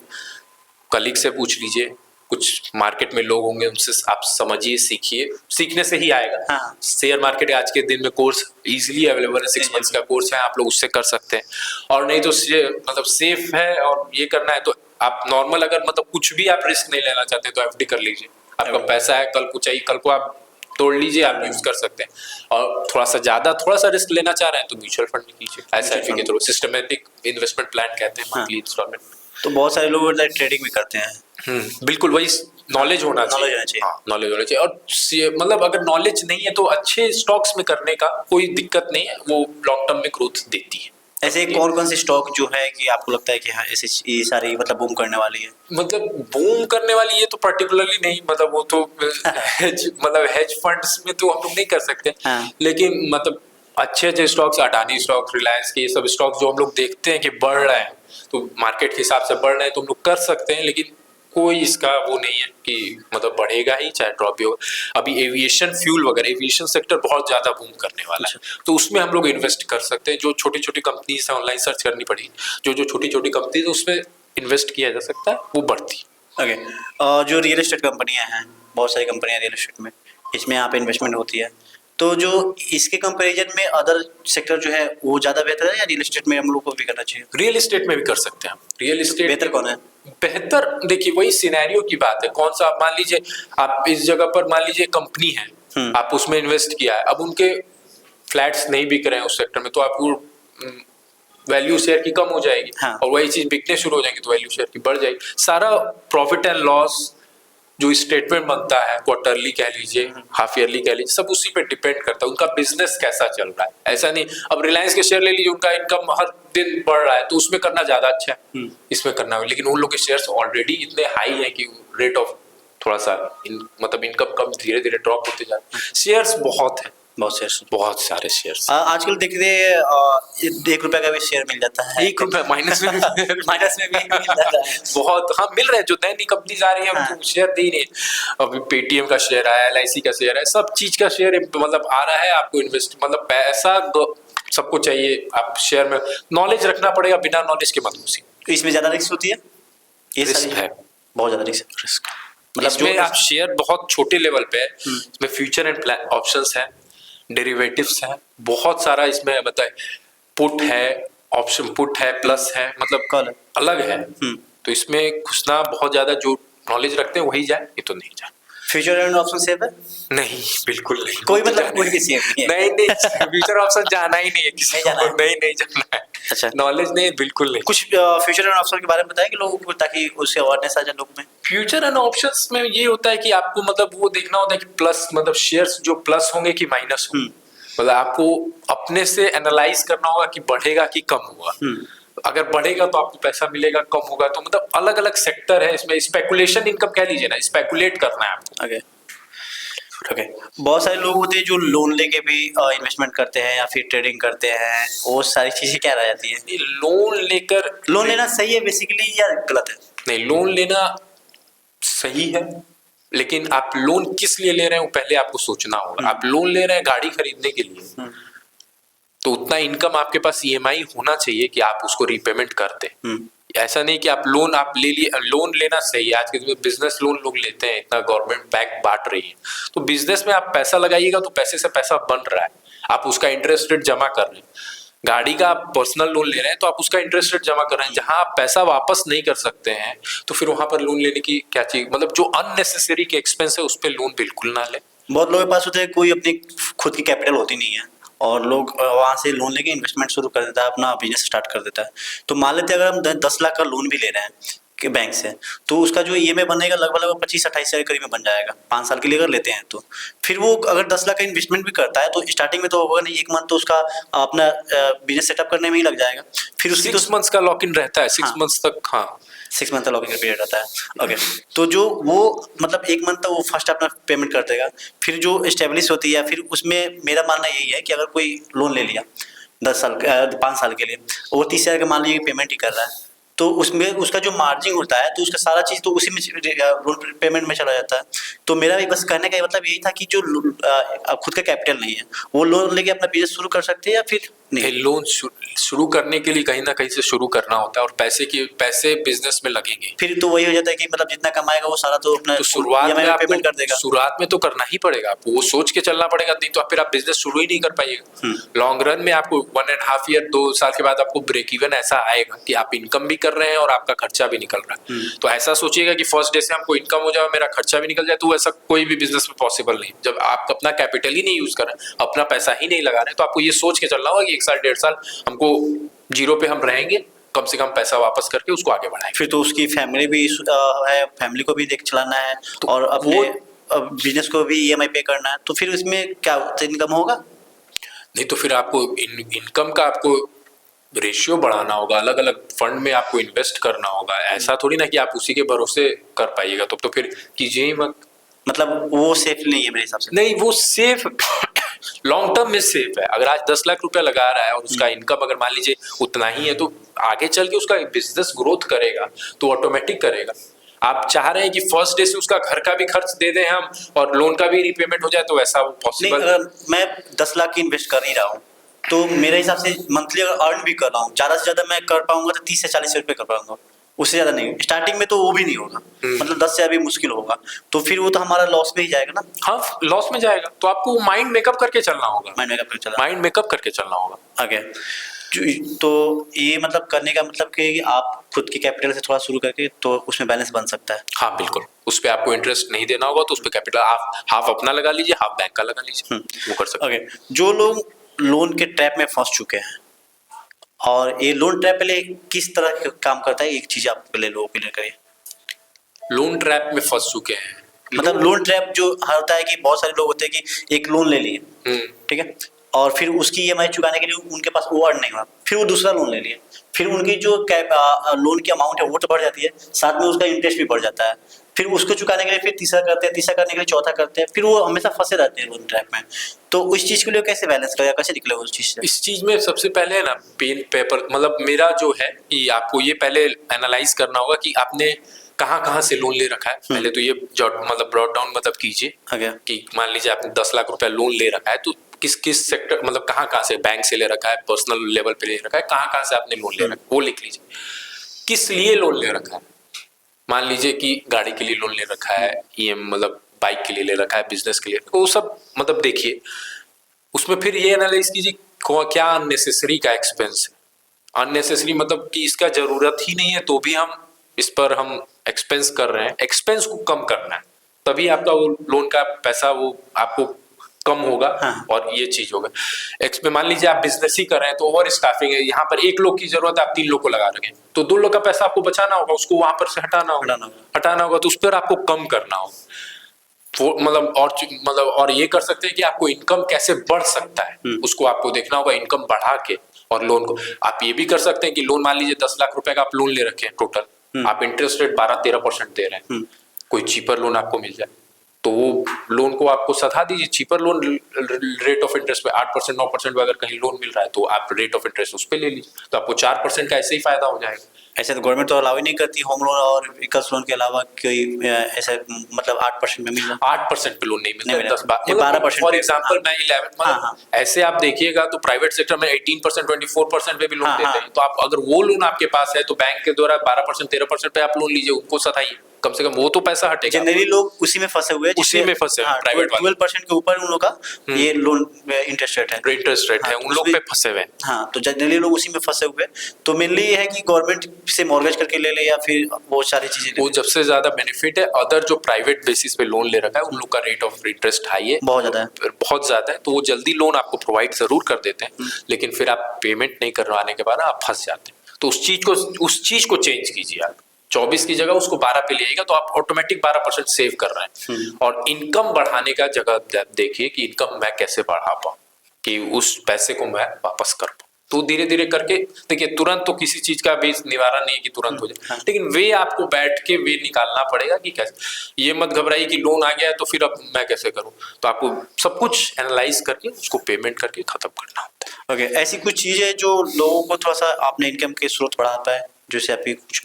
कलीग से पूछ लीजिए, कुछ मार्केट में लोग होंगे उनसे आप समझिए, सीखिए, सीखने से ही आएगा। शेयर मार्केट आज के दिन में कोर्स इजीली अवेलेबल है, 6 months का कोर्स है, आप लोग उससे कर सकते हैं। और नहीं तो मतलब सेफ है और ये करना है तो आप नॉर्मल, अगर मतलब कुछ भी आप रिस्क नहीं लेना चाहते तो एफडी कर लीजिए, आपका पैसा है, कल को चाहिए, कल को आप तोड़ लीजिए, आप यूज कर सकते हैं। और थोड़ा सा रिस्क लेना चाह रहे हैं तो म्यूचुअल फंड में कीजिए, एसआईपी के थ्रू, सिस्टमेटिक इन्वेस्टमेंट प्लान कहते हैं, मंथली इंस्टॉलमेंट। तो बहुत सारे लोग ट्रेडिंग भी करते हैं। बिल्कुल, वही नॉलेज होना चाहिए। हाँ, नॉलेज होना चाहिए। और मतलब अगर नॉलेज नहीं है तो अच्छे स्टॉक्स में करने का कोई दिक्कत नहीं है, वो लॉन्ग टर्म में ग्रोथ देती है। ऐसे कौन कौन से स्टॉक जो है कि आपको लगता है कि हाँ ऐसी ये सारी मतलब बूम करने वाली है? मतलब बूम करने वाली ये तो पर्टिकुलरली नहीं, मतलब वो तो हेज फंड्स में तो हम लोग नहीं कर सकते। हाँ। लेकिन मतलब अच्छे अच्छे स्टॉक्स, अडानी स्टॉक्स, रिलायंस के, ये सब स्टॉक्स जो हम लोग देखते हैं कि बढ़ रहे हैं, तो मार्केट के हिसाब से बढ़ रहे हैं तो हम लोग कर सकते हैं, लेकिन कोई इसका वो नहीं है कि मतलब बढ़ेगा ही चाहे ड्रॉप भी होगा। अभी एविएशन फ्यूल वगैरह, एविएशन सेक्टर बहुत ज्यादा बूम करने वाला है, तो उसमें हम लोग इन्वेस्ट कर सकते हैं। जो छोटी छोटी कंपनीज है, ऑनलाइन सर्च करनी पड़ेगी, जो जो छोटी छोटी कंपनीज है उसमें इन्वेस्ट किया जा सकता है, वो बढ़ती। ओके। जो रियल एस्टेट कंपनियां हैं, बहुत सारी कंपनियां रियल एस्टेट में, इसमें यहाँ पे इन्वेस्टमेंट होती है, तो जो इसके कंपैरिजन में अदर सेक्टर जो है वो ज़्यादा बेहतर है या रियल एस्टेट में हम लोग को भी करना चाहिए? रियल एस्टेट में भी कर सकते हैं हम। रियल एस्टेट बेहतर कौन है? बेहतर देखिए, वही सिनेरियो की बात है, कौन सा आप मान लीजिए, आप इस जगह पर मान लीजिए कंपनी है, आप उसमें इन्वेस्ट किया है, अब उनके फ्लैट्स नहीं बिक रहे हैं उस सेक्टर में, तो आपको वैल्यू शेयर की कम हो जाएगी। हाँ। और वही चीज बिकने शुरू हो जाएंगी तो वैल्यू शेयर की बढ़ जाएगी। सारा प्रॉफिट एंड लॉस जो स्टेटमेंट बनता है, क्वार्टरली कह लीजिए, हाफ ईयरली कह लीजिए, सब उसी पे डिपेंड करता है उनका बिजनेस कैसा चल रहा है। ऐसा नहीं, अब रिलायंस के शेयर ले लीजिए, उनका इनकम हर दिन बढ़ रहा है तो उसमें करना ज्यादा अच्छा है, इसमें करना है, लेकिन उन लोग के शेयर्स ऑलरेडी इतने हाई है कि रेट ऑफ थोड़ा सा मतलब इनकम कम धीरे धीरे ड्रॉप होते जा रहे हैं। शेयर्स बहुत है, बहुत शेयर्स, बहुत सारे शेयर्स। आजकल देखिए 1 रुपए का भी शेयर मिल जाता है। 1 रुपए माइनस में माइनस में भी मिल जाता है। बहुत, हाँ मिल रहे हैं, जो नई नई कंपनीज आ रही है हाँ। उनको शेयर दे ही नहीं। अभी पेटीएम का शेयर आया, LIC का शेयर है, सब चीज का शेयर मतलब आ रहा है। आपको इन्वेस्ट मतलब पैसा सबको चाहिए, आप शेयर में नॉलेज रखना पड़ेगा, बिना नॉलेज के मत घुसिए। तो इसमें ज्यादा रिस्क होती है? ये रिस्क है, बहुत ज्यादा रिस्क मतलब इसमें आप शेयर बहुत छोटे लेवल पे है, इसमें फ्यूचर एंड ऑप्शंस है, डेरिवेटिव्स है, बहुत सारा इसमें मतलब पुट है, ऑप्शन पुट है, प्लस है, मतलब कॉल अलग है। तो इसमें घुसना बहुत ज्यादा, जो नॉलेज रखते हैं वही जाए, ये तो नहीं जाए। फ्यूचर एंड ऑप्शन सेफ है? नहीं, बिल्कुल नहीं। कोई मतलब कोई भी सेफ नहीं है? नहीं, फ्यूचर ऑप्शन जाना ही नहीं है किसी को, नहीं जाना है। अच्छा, नॉलेज नहीं, बिल्कुल नहीं। कुछ फ्यूचर एंड ऑप्शन के बारे में बताएं कि लोगों को, ताकि उससे अवेयरनेस आ जाए लोग में। फ्यूचर एंड ऑप्शंस में ये होता है कि आपको मतलब वो देखना होता है कि प्लस मतलब शेयर्स जो प्लस होंगे कि माइनस होंगे, मतलब आपको अपने से एनालाइज करना होगा कि बढ़ेगा कि कम होगा। अगर बढ़ेगा तो आपको पैसा मिलेगा, कम होगा तो मतलब अलग अलग सेक्टर है इसमें। स्पेकुलेशन इनकम कह लीजिए ना, स्पेकुलेट करना है आपको। ओके। बहुत सारे लोग होते हैं जो लोन लेके भी इन्वेस्टमेंट करते हैं या फिर ट्रेडिंग करते हैं, वो सारी चीजें क्या रह जाती है? लोन लेना सही है बेसिकली या गलत है? नहीं, लोन लेना सही है, लेकिन आप लोन किस लिए ले रहे हैं वो पहले आपको सोचना होगा। आप लोन ले रहे हैं गाड़ी खरीदने के लिए, तो उतना इनकम आपके पास EMI होना चाहिए कि आप उसको रीपेमेंट कर दें। ऐसा नहीं कि आप ले लिए। लोन लेना सही है, आज के बिजनेस लोन लोग लेते हैं, इतना गवर्नमेंट बैंक बांट रही है, तो बिजनेस में आप पैसा लगाइएगा तो पैसे से पैसा बन रहा है, आप उसका इंटरेस्ट रेट जमा कर रहे हैं। गाड़ी का आप पर्सनल लोन ले रहे हैं तो आप उसका इंटरेस्ट रेट जमा कर रहे हैं। जहां आप पैसा वापस नहीं कर सकते हैं तो फिर वहां पर लोन लेने की क्या चीज, मतलब जो अननेसेसरी के एक्सपेंस है उस पर लोन बिल्कुल ना ले। बहुत लोगों के पास होते हैं, कोई अपनी खुद की कैपिटल होती नहीं है और लोग वहाँ से लोन लेके इन्वेस्टमेंट शुरू कर देता है, अपना बिजनेस स्टार्ट कर देता है। तो मान लेते हैं अगर हम 10 लाख का लोन भी ले रहे हैं कि बैंक से, तो उसका जो EMI बनेगा लगभग 25-28 हज़ार के करीब में बन जाएगा 5 साल के लिए अगर लेते हैं तो। फिर वो अगर 10 लाख का इन्वेस्टमेंट भी करता है तो स्टार्टिंग में तो होगा नहीं, 1 मंथ तो उसका अपना बिजनेस सेटअप करने में ही लग जाएगा। फिर उसकी 6 मंथ्स का लॉक इन रहता है, 6 मंथ्स तक। हाँ, 6 मंथ का लॉकिंग पीरियड रहता है। ओके। तो जो वो मतलब 1 मंथ तक वो फर्स्ट अपना पेमेंट कर देगा, फिर जो एस्टेब्लिश होती है, फिर उसमें मेरा मानना यही है कि अगर कोई लोन ले लिया 5 साल के लिए, वो 30 हज़ार का मान लीजिए पेमेंट ही कर रहा है, तो उसमें उसका जो मार्जिन होता है तो उसका सारा चीज़ तो उसी में लोन पेमेंट में चला जाता है। तो मेरा भी बस कहने का मतलब यही था कि जो खुद का कैपिटल नहीं है वो लोन लेके अपना बिजनेस शुरू कर सकते हैं या फिर नहीं? लोन शुरू करने के लिए कहीं ना कहीं से शुरू करना होता है और पैसे बिजनेस में लगेंगे। फिर तो वही हो जाता है कि मतलब जितना कमाएगा वो सारा तो अपना तो शुरुआत में आपको पेमेंट कर देगा। शुरुआत में तो करना ही पड़ेगा आपको, वो सोच के चलना पड़ेगा, नहीं तो फिर आप बिजनेस शुरू ही नहीं कर पाइएगा। लॉन्ग रन में आपको 1.5 ईयर 2 साल के बाद आपको ब्रेक इवन ऐसा आएगा कि आप इनकम भी कर रहे हैं और आपका खर्चा भी निकल रहा है। तो ऐसा सोचिएगा कि फर्स्ट डे से हमको इनकम हो जाए, मेरा खर्चा भी निकल जाए, तो ऐसा कोई भी बिजनेस में पॉसिबल नहीं। जब आप अपना कैपिटल ही नहीं यूज कर रहे, अपना पैसा ही नहीं लगा रहे, तो आपको ये सोच के चलना होगा कि 1 साल 1.5 साल हमको जीरो पे हम रहेंगे, कम से कम पैसा वापस करके उसको आगे बढ़ाएंगे। फिर तो उसकी फैमिली भी है, फैमिली को भी देख चलाना है तो और अपने बिजनेस को भी EMI पे करना है, तो फिर उसमें क्या इनकम होगा? नहीं तो फिर आपको इनकम का आपको रेशियो बढ़ाना होगा, अलग अलग फंड में आपको इन्वेस्ट करना होगा। ऐसा थोड़ी ना कि आप उसी के भरोसे कर पाइएगा, तो फिर कीजिए ही मत। मतलब वो सेफ नहीं है मेरे हिसाब से। नहीं, वो सेफ लॉन्ग टर्म में सेफ है। अगर आज 10 लाख रुपया लगा रहा है और उसका इनकम अगर मान लीजिए उतना ही है, तो आगे चल के उसका बिजनेस ग्रोथ करेगा तो ऑटोमेटिक करेगा। आप चाह रहे हैं कि फर्स्ट डे से उसका घर का भी खर्च दे दें हम और लोन का भी रीपेमेंट हो जाए, तो वैसा नहीं, पॉसिबल अगर मैं 10 लाख की इन्वेस्ट कर ही रहा हूँ तो मेरे हिसाब से मंथली अगर अर्न भी कर रहा हूँ, ज़्यादा से ज़्यादा मैं कर पाऊंगा तो 30 से 40 रुपये कर पाऊंगा, उससे ज़्यादा नहीं। स्टार्टिंग में तो वो भी नहीं होगा, मतलब 10 से अभी मुश्किल होगा, तो फिर वो तो हमारा लॉस में ही जाएगा ना। हाँ, लॉस में जाएगा। तो आपको माइंड मेकअप करके चलना होगा, माइंड मेकअप कर चला माइंड मेकअप करके चलना होगा। आगे। तो ये मतलब करने का मतलब कि आप खुद के कैपिटल से थोड़ा शुरू करके तो उसमें बैलेंस बन सकता है। हाँ बिल्कुल, उस पे आपको इंटरेस्ट नहीं देना होगा, तो उस पे कैपिटल आप हाफ अपना लगा लीजिए, हाफ बैंक का लगा लीजिए, वो कर सकते हैं। ओके, जो लोग लोन के ट्रैप में फंस चुके हैं, और ये लोन ट्रैप पहले किस तरह का काम करता है, एक चीज आप पहले लोगों के लिए करिए। लोन ट्रैप में फंस चुके हैं, मतलब लोन ट्रैप जो होता है कि बहुत सारे लोग होते हैं कि एक लोन ले लिए, ठीक है, और फिर उसकी ईएमआई चुकाने के लिए उनके पास वो अर्न नहीं हुआ, फिर वो दूसरा लोन ले लिए, फिर उनकी जो लोन की अमाउंट है वो तो बढ़ जाती है, साथ में उसका इंटरेस्ट भी बढ़ जाता है, फिर उसको चुकाने के लिए फिर तीसरा करते हैं, तीसरा करने के लिए चौथा करते हैं, फिर वो हमेशा फंसे रहते हैं लोन ट्रैप में। तो उस चीज़ के लिए कैसे बैलेंस करेगा, कैसे निकले उस चीज़ से? इस चीज में सबसे पहले ना पेन पेपर, मतलब मेरा जो है कि आपको ये पहले एनालाइज करना होगा कि आपने कहाँ कहाँ से लोन ले रखा है। पहले तो ये मतलब ब्रॉड डाउन मतलब कीजिए कि मान लीजिए आपने 10 लाख रुपया लोन ले रखा है, तो किस किस सेक्टर, मतलब कहाँ कहाँ से, बैंक से ले रखा है, पर्सनल लेवल पे ले रखा है, कहाँ कहाँ से आपने लोन ले रखा है वो लिख लीजिए। किस लिए लोन ले रखा है, मान लीजिए कि गाड़ी के लिए लोन ले रखा है, मतलब बाइक के लिए ले रखा है, बिजनेस के लिए, वो सब मतलब देखिए। उसमें फिर ये एनालाइज कीजिए क्या अननेसेसरी का एक्सपेंस है। अननेसेसरी मतलब कि इसका जरूरत ही नहीं है तो भी हम इस पर हम एक्सपेंस कर रहे हैं, एक्सपेंस को कम करना है, तभी आपका वो लोन का पैसा वो आपको कम होगा। हाँ। और ये चीज होगा में मान लीजिए आप बिजनेस ही कर रहे हैं तो ओवर स्टाफिंग है, यहाँ पर 1 लोग की जरूरत है, आप 3 लोग को लगा रखें, तो 2 लोग का पैसा आपको बचाना होगा, उसको वहां पर से हटाना होगा, तो उस पर आपको कम करना होगा। मतलब और ये कर सकते हैं कि आपको इनकम कैसे बढ़ सकता है, उसको आपको देखना होगा, इनकम बढ़ा के। और लोन को आप ये भी कर सकते हैं कि लोन मान लीजिए 10 लाख रुपए का आप लोन ले रखे हैं टोटल, आप इंटरेस्ट रेट 12-13% दे रहे हैं, कोई चीपर लोन आपको मिल जाए तो वो लोन को आपको सधा दीजिए। Cheaper loan rate of interest पे 8% 9% अगर कहीं लोन मिल रहा है तो आप रेट ऑफ इंटरेस्ट उस पर ले लीजिए, तो आपको 4% का ऐसे ही फायदा हो जाएगा। ऐसे तो गवर्नमेंट तो अलाउ ही नहीं करती होम लोन और व्हीकल्स लोन के अलावा कोई ऐसे, मतलब 8% में मिल रहा। 8% पे लोन नहीं मिलता, नहीं मिला। 12%। फॉर एग्जांपल मैं 11 हाँ, हाँ। ऐसे आप देखिएगा तो प्राइवेट सेक्टर में 18% 24% पे भी लोन हाँ, देते हाँ। हैं, तो आप अगर वो लोन आपके पास है तो बैंक के द्वारा 12% 13% पे आप लोन लीजिए, उनको सधाइए, कम से कम वो तो पैसा हटेगा। जनरली लोग उसी में फंसे हुए हैं, उसी में फंसे हैं, प्राइवेट वाले 12% के ऊपर उन लोग का ये लोन इंटरेस्ट रेट है, है, उन लोग पे फंसे हुए हैं। हाँ, तो जनरली लोग उसी में फंसे हुए हैं। तो मेनली ये है कि गवर्नमेंट से मॉर्गेज करके ले ले या फिर बहुत सारी चीजें वो सबसे ज्यादा बेनिफिट है। अदर जो प्राइवेट बेसिस पे लोन ले रखा है उन लोग का रेट ऑफ इंटरेस्ट हाई है, बहुत ज्यादा है, बहुत ज्यादा है, तो वो जल्दी लोन आपको प्रोवाइड जरूर कर देते हैं, लेकिन फिर आप पेमेंट नहीं करवाने के बाद आप फंस जाते हैं। तो उस चीज को चेंज कीजिए, आप 24 की जगह उसको 12 पे ले आएगा तो आप ऑटोमेटिक 12% सेव कर रहे हैं। और इनकम बढ़ाने का जगह देखिए कि इनकम मैं कैसे बढ़ा पाऊं कि उस पैसे को मैं वापस कर पाऊं। तो धीरे धीरे करके देखिए, तुरंत तो किसी चीज का भी निवारण नहीं है कि तुरंत हो जाए, लेकिन वे आपको बैठ के वे निकालना पड़ेगा कि कैसे। ये मत घबराइए कि लोन आ गया है तो फिर अब मैं कैसे करूं, तो आपको सब कुछ एनालाइज करके उसको पेमेंट करके खत्म करना होता है। ओके, ऐसी कुछ चीजें जो लोगों को थोड़ा सा अपने इनकम के स्रोत बढ़ा पाए, जैसे आपकी कुछ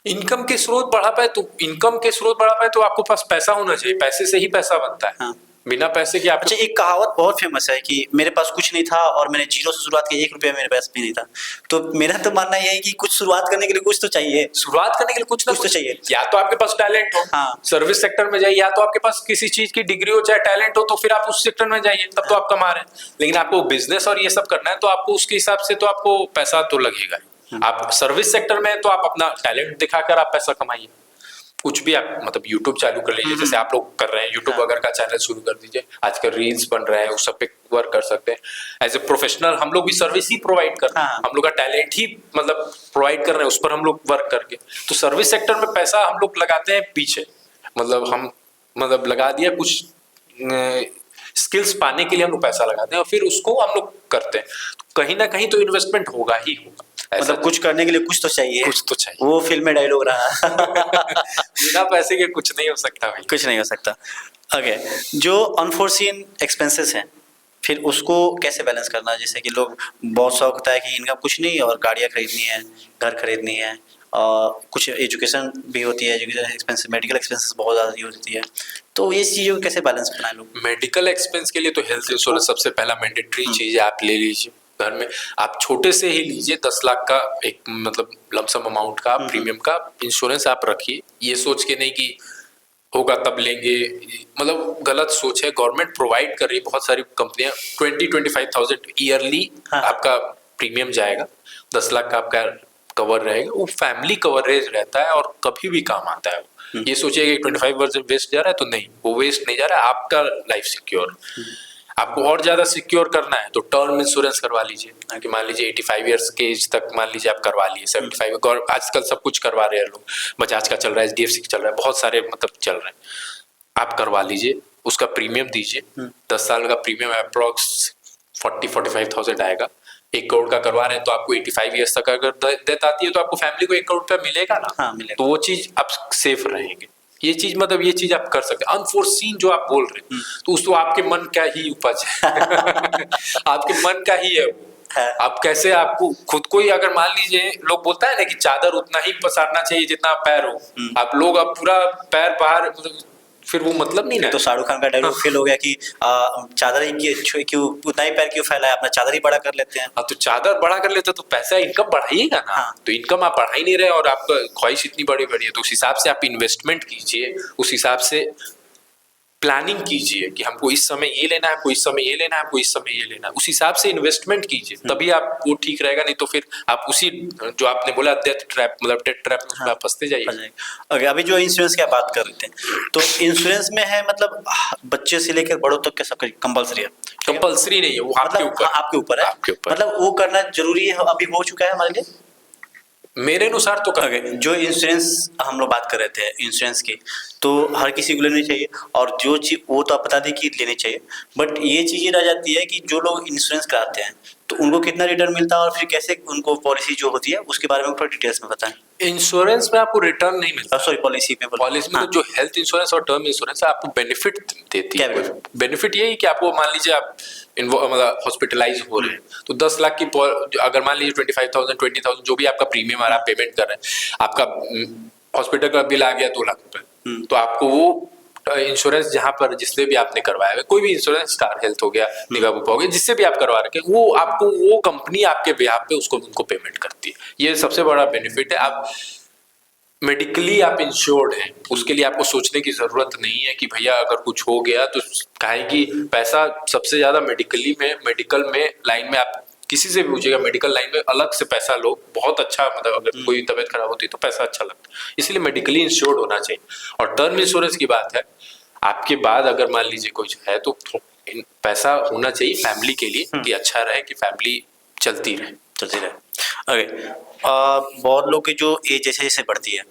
इनकम के स्रोत बढ़ा पाए, तो इनकम के स्रोत बढ़ा पाए तो आपको पास पैसा होना चाहिए, पैसे से ही पैसा बनता है। हाँ। बिना पैसे के आप अच्छा, एक कहावत बहुत फेमस है कि मेरे पास कुछ नहीं था और मैंने जीरो से शुरुआत की, 1 रुपया मेरे पास भी नहीं था। तो मेरा तो मानना यह है कि कुछ शुरुआत करने के लिए कुछ तो चाहिए, शुरुआत करने के लिए कुछ ना कुछ तो चाहिए। या तो आपके पास टैलेंट हो, हाँ। सर्विस सेक्टर में जाइए, या तो आपके पास किसी चीज की डिग्री हो चाहे टैलेंट हो, तो फिर आप उस सेक्टर में जाइए, तब तो आप कमा रहे हैं। लेकिन आपको बिजनेस और ये सब करना है तो आपको उसके हिसाब से तो आपको पैसा तो लगेगा। आप सर्विस सेक्टर में तो आप अपना टैलेंट दिखाकर आप पैसा कमाइए। कुछ भी आप मतलब यूट्यूब चालू कर लीजिए, जैसे आप लोग कर रहे हैं, यूट्यूब अगर का चैनल शुरू कर दीजिए, आजकल रील्स बन रहे हैं, उस सब पे वर्क कर सकते हैं। एज ए प्रोफेशनल हम लोग भी सर्विस ही प्रोवाइड कर रहे हैं, हम लोग का टैलेंट ही मतलब प्रोवाइड कर रहे हैं, उस पर हम लोग वर्क करके। तो सर्विस सेक्टर में पैसा हम लोग लगाते हैं पीछे, मतलब हम मतलब लगा दिया कुछ स्किल्स पाने के लिए हम लोग पैसा लगाते हैं और फिर उसको हम लोग करते हैं। कहीं ना कहीं तो इन्वेस्टमेंट होगा ही होगा। ऐसा मतलब कुछ करने के लिए कुछ तो चाहिए, कुछ तो चाहिए। वो फिल्म में डायलॉग रहा। बिना पैसे के कुछ नहीं हो सकता भाई। कुछ नहीं हो सकता। ओके, जो अनफोर्सीन एक्सपेंसेस हैं, फिर उसको कैसे बैलेंस करना? जैसे कि लोग बहुत शौक होता है कि इनका कुछ नहीं और गाड़ियाँ खरीदनी है, घर खरीदनी है, और कुछ एजुकेशन भी होती है, एजुकेशन एक्सपेंसेस, मेडिकल एक्सपेंसेस बहुत ज़्यादा होती है, तो ये चीज़ों को कैसे बैलेंस बनाए लोग? मेडिकल एक्सपेंस के लिए तो हेल्थ इंश्योरेंस सबसे पहला मैंडेटरी चीज है, आप ले लीजिए। घर में आप छोटे से ही लीजिए, 10 लाख का एक मतलब लमसम अमाउंट का प्रीमियम का इंश्योरेंस आप रखिए। ये सोच के नहीं कि होगा तब लेंगे, मतलब गलत सोच है। गवर्नमेंट प्रोवाइड कर रही है, बहुत सारी कंपनियां 20-25,000 ईयरली हाँ। आपका प्रीमियम जाएगा, 10 लाख का आपका कवर रहेगा। वो फैमिली कवरेज रहता है और कभी भी काम आता है। ये सोचिए कि 25% वेस्ट जा रहा है, तो नहीं, वो वेस्ट नहीं जा रहा है, आपका लाइफ सिक्योर। आपको और ज्यादा सिक्योर करना है तो टर्म इंश्योरेंस करवा लीजिए, कि मान लीजिए 85 इयर्स के एज तक मान लीजिए आप करवा लिए, 75 और आजकल सब कुछ करवा रहे हैं लोग, बजाज का चल रहा है, HDFC का चल रहा है, बहुत सारे मतलब चल रहे हैं। आप करवा लीजिए, उसका प्रीमियम दीजिए, 10 साल का प्रीमियम अप्रोक्स 40-45,000 आएगा। 1 करोड़ का करवा रहे हैं तो आपको 85 इयर्स तक अगर डेथ आती है तो आपको फैमिली को 1 करोड़ रुपया मिलेगा ना। हाँ, मिलेगा। तो वो चीज आप सेफ रहेंगे। ये चीज मतलब ये चीज आप कर सकते हैं। अनफोर्सीन जो आप बोल रहे हैं तो उस तो आपके मन का ही उपज है। आपके मन का ही है वो। आप कैसे, आपको खुद को ही अगर मान लीजिए, लोग बोलता है ना कि चादर उतना ही पसारना चाहिए जितना पैर हो। आप लोग अब पूरा पैर बाहर, फिर वो मतलब नहीं ना। तो शाहरुख खान का डायलॉग फेल हो गया कि चादर ही क्यों उतना ही पैर क्यों फैलाए, अपना चादर ही बड़ा कर लेते हैं। हाँ, तो चादर बड़ा कर लेते तो पैसा इनकम बढ़ाइएगा ना। हाँ। तो इनकम आप बढ़ा ही नहीं रहे और आपका ख्वाहिश इतनी बड़ी बड़ी है, तो उस हिसाब से आप इन्वेस्टमेंट कीजिए, उस हिसाब से प्लानिंग कीजिए कि हमको इस समय ये लेना है, हमको इस समय ये लेना है, हमको इस समय ये लेना है, उस हिसाब से इन्वेस्टमेंट कीजिए, तभी आप वो ठीक रहेगा। नहीं तो फिर आप उसी जो आपने बोला डेथ ट्रैप, मतलब डेथ ट्रैप में उसमें आप फंसते जाइए। ओके, अभी जो इंश्योरेंस की आप बात कर रहे थे, तो इंश्योरेंस में है मतलब बच्चे से लेकर बड़ों तक के सब कंपलसरी है? कंपल्सरी नहीं है वो, आपके मतलब ऊपर, आपके ऊपर है, आपके ऊपर। मतलब वो करना जरूरी है, अभी हो चुका है हमारे लिए? मेरे अनुसार तो ओके, जो इंश्योरेंस हम लोग बात कर रहे थे इंश्योरेंस की, तो हर किसी को लेनी चाहिए, और जो चीज़ वो तो आप बता दें कि लेनी चाहिए, बट ये चीज़ें रह जाती है कि जो लोग इंश्योरेंस कराते हैं तो उनको कितना रिटर्न मिलता है, और फिर कैसे उनको पॉलिसी जो होती है उसके बारे में थोड़ा डिटेल्स में बताएं। इंश्योरेंस में आपको रिटर्न नहीं मिलता। सॉरी, पॉलिसी में पॉलिसी में तो जो हेल्थ इंश्योरेंस और टर्म इंश्योरेंस है आपको बेनिफिट देती है। बेनिफिट यही कि आपको मान लीजिए आप मतलब हॉस्पिटलाइज हो रहे हैं तो 10 लाख की अगर मान लीजिए 25,000 20,000 जो भी आपका प्रीमियम आ रहा है, पेमेंट कर रहे हैं, आपका हॉस्पिटल का बिल आ गया 2 लाख रुपए, तो आपको वो इंश्योरेंस जहां पर जिससे भी आपने करवाया है, कोई भी इंश्योरेंस, स्टार हेल्थ हो गया, निवा बुपा हो गया, जिससे भी आप करवा रखे, वो आपको वो कंपनी आपके बिहाफ पे उसको उनको पेमेंट करती है। ये सबसे बड़ा बेनिफिट है। आप मेडिकली आप इंश्योर्ड हैं, उसके लिए आपको सोचने की जरूरत नहीं है कि भैया अगर कुछ हो गया तो काहे कि पैसा सबसे ज्यादा मेडिकल में लाइन में आप किसी से भी पूछिएगा, मेडिकल लाइन में अलग से पैसा लो, बहुत अच्छा, मतलब अगर कोई तबीयत खराब होती है तो पैसा अच्छा लगता है, इसलिए मेडिकली इंश्योर्ड होना चाहिए। और टर्म इंश्योरेंस की बात है, आपके बाद अगर मान लीजिए कुछ है तो पैसा होना चाहिए फैमिली के लिए, कि अच्छा रहे, कि फैमिली चलती रहे। ओके, बहुत लोग की जो एज जैसे जैसे बढ़ती है,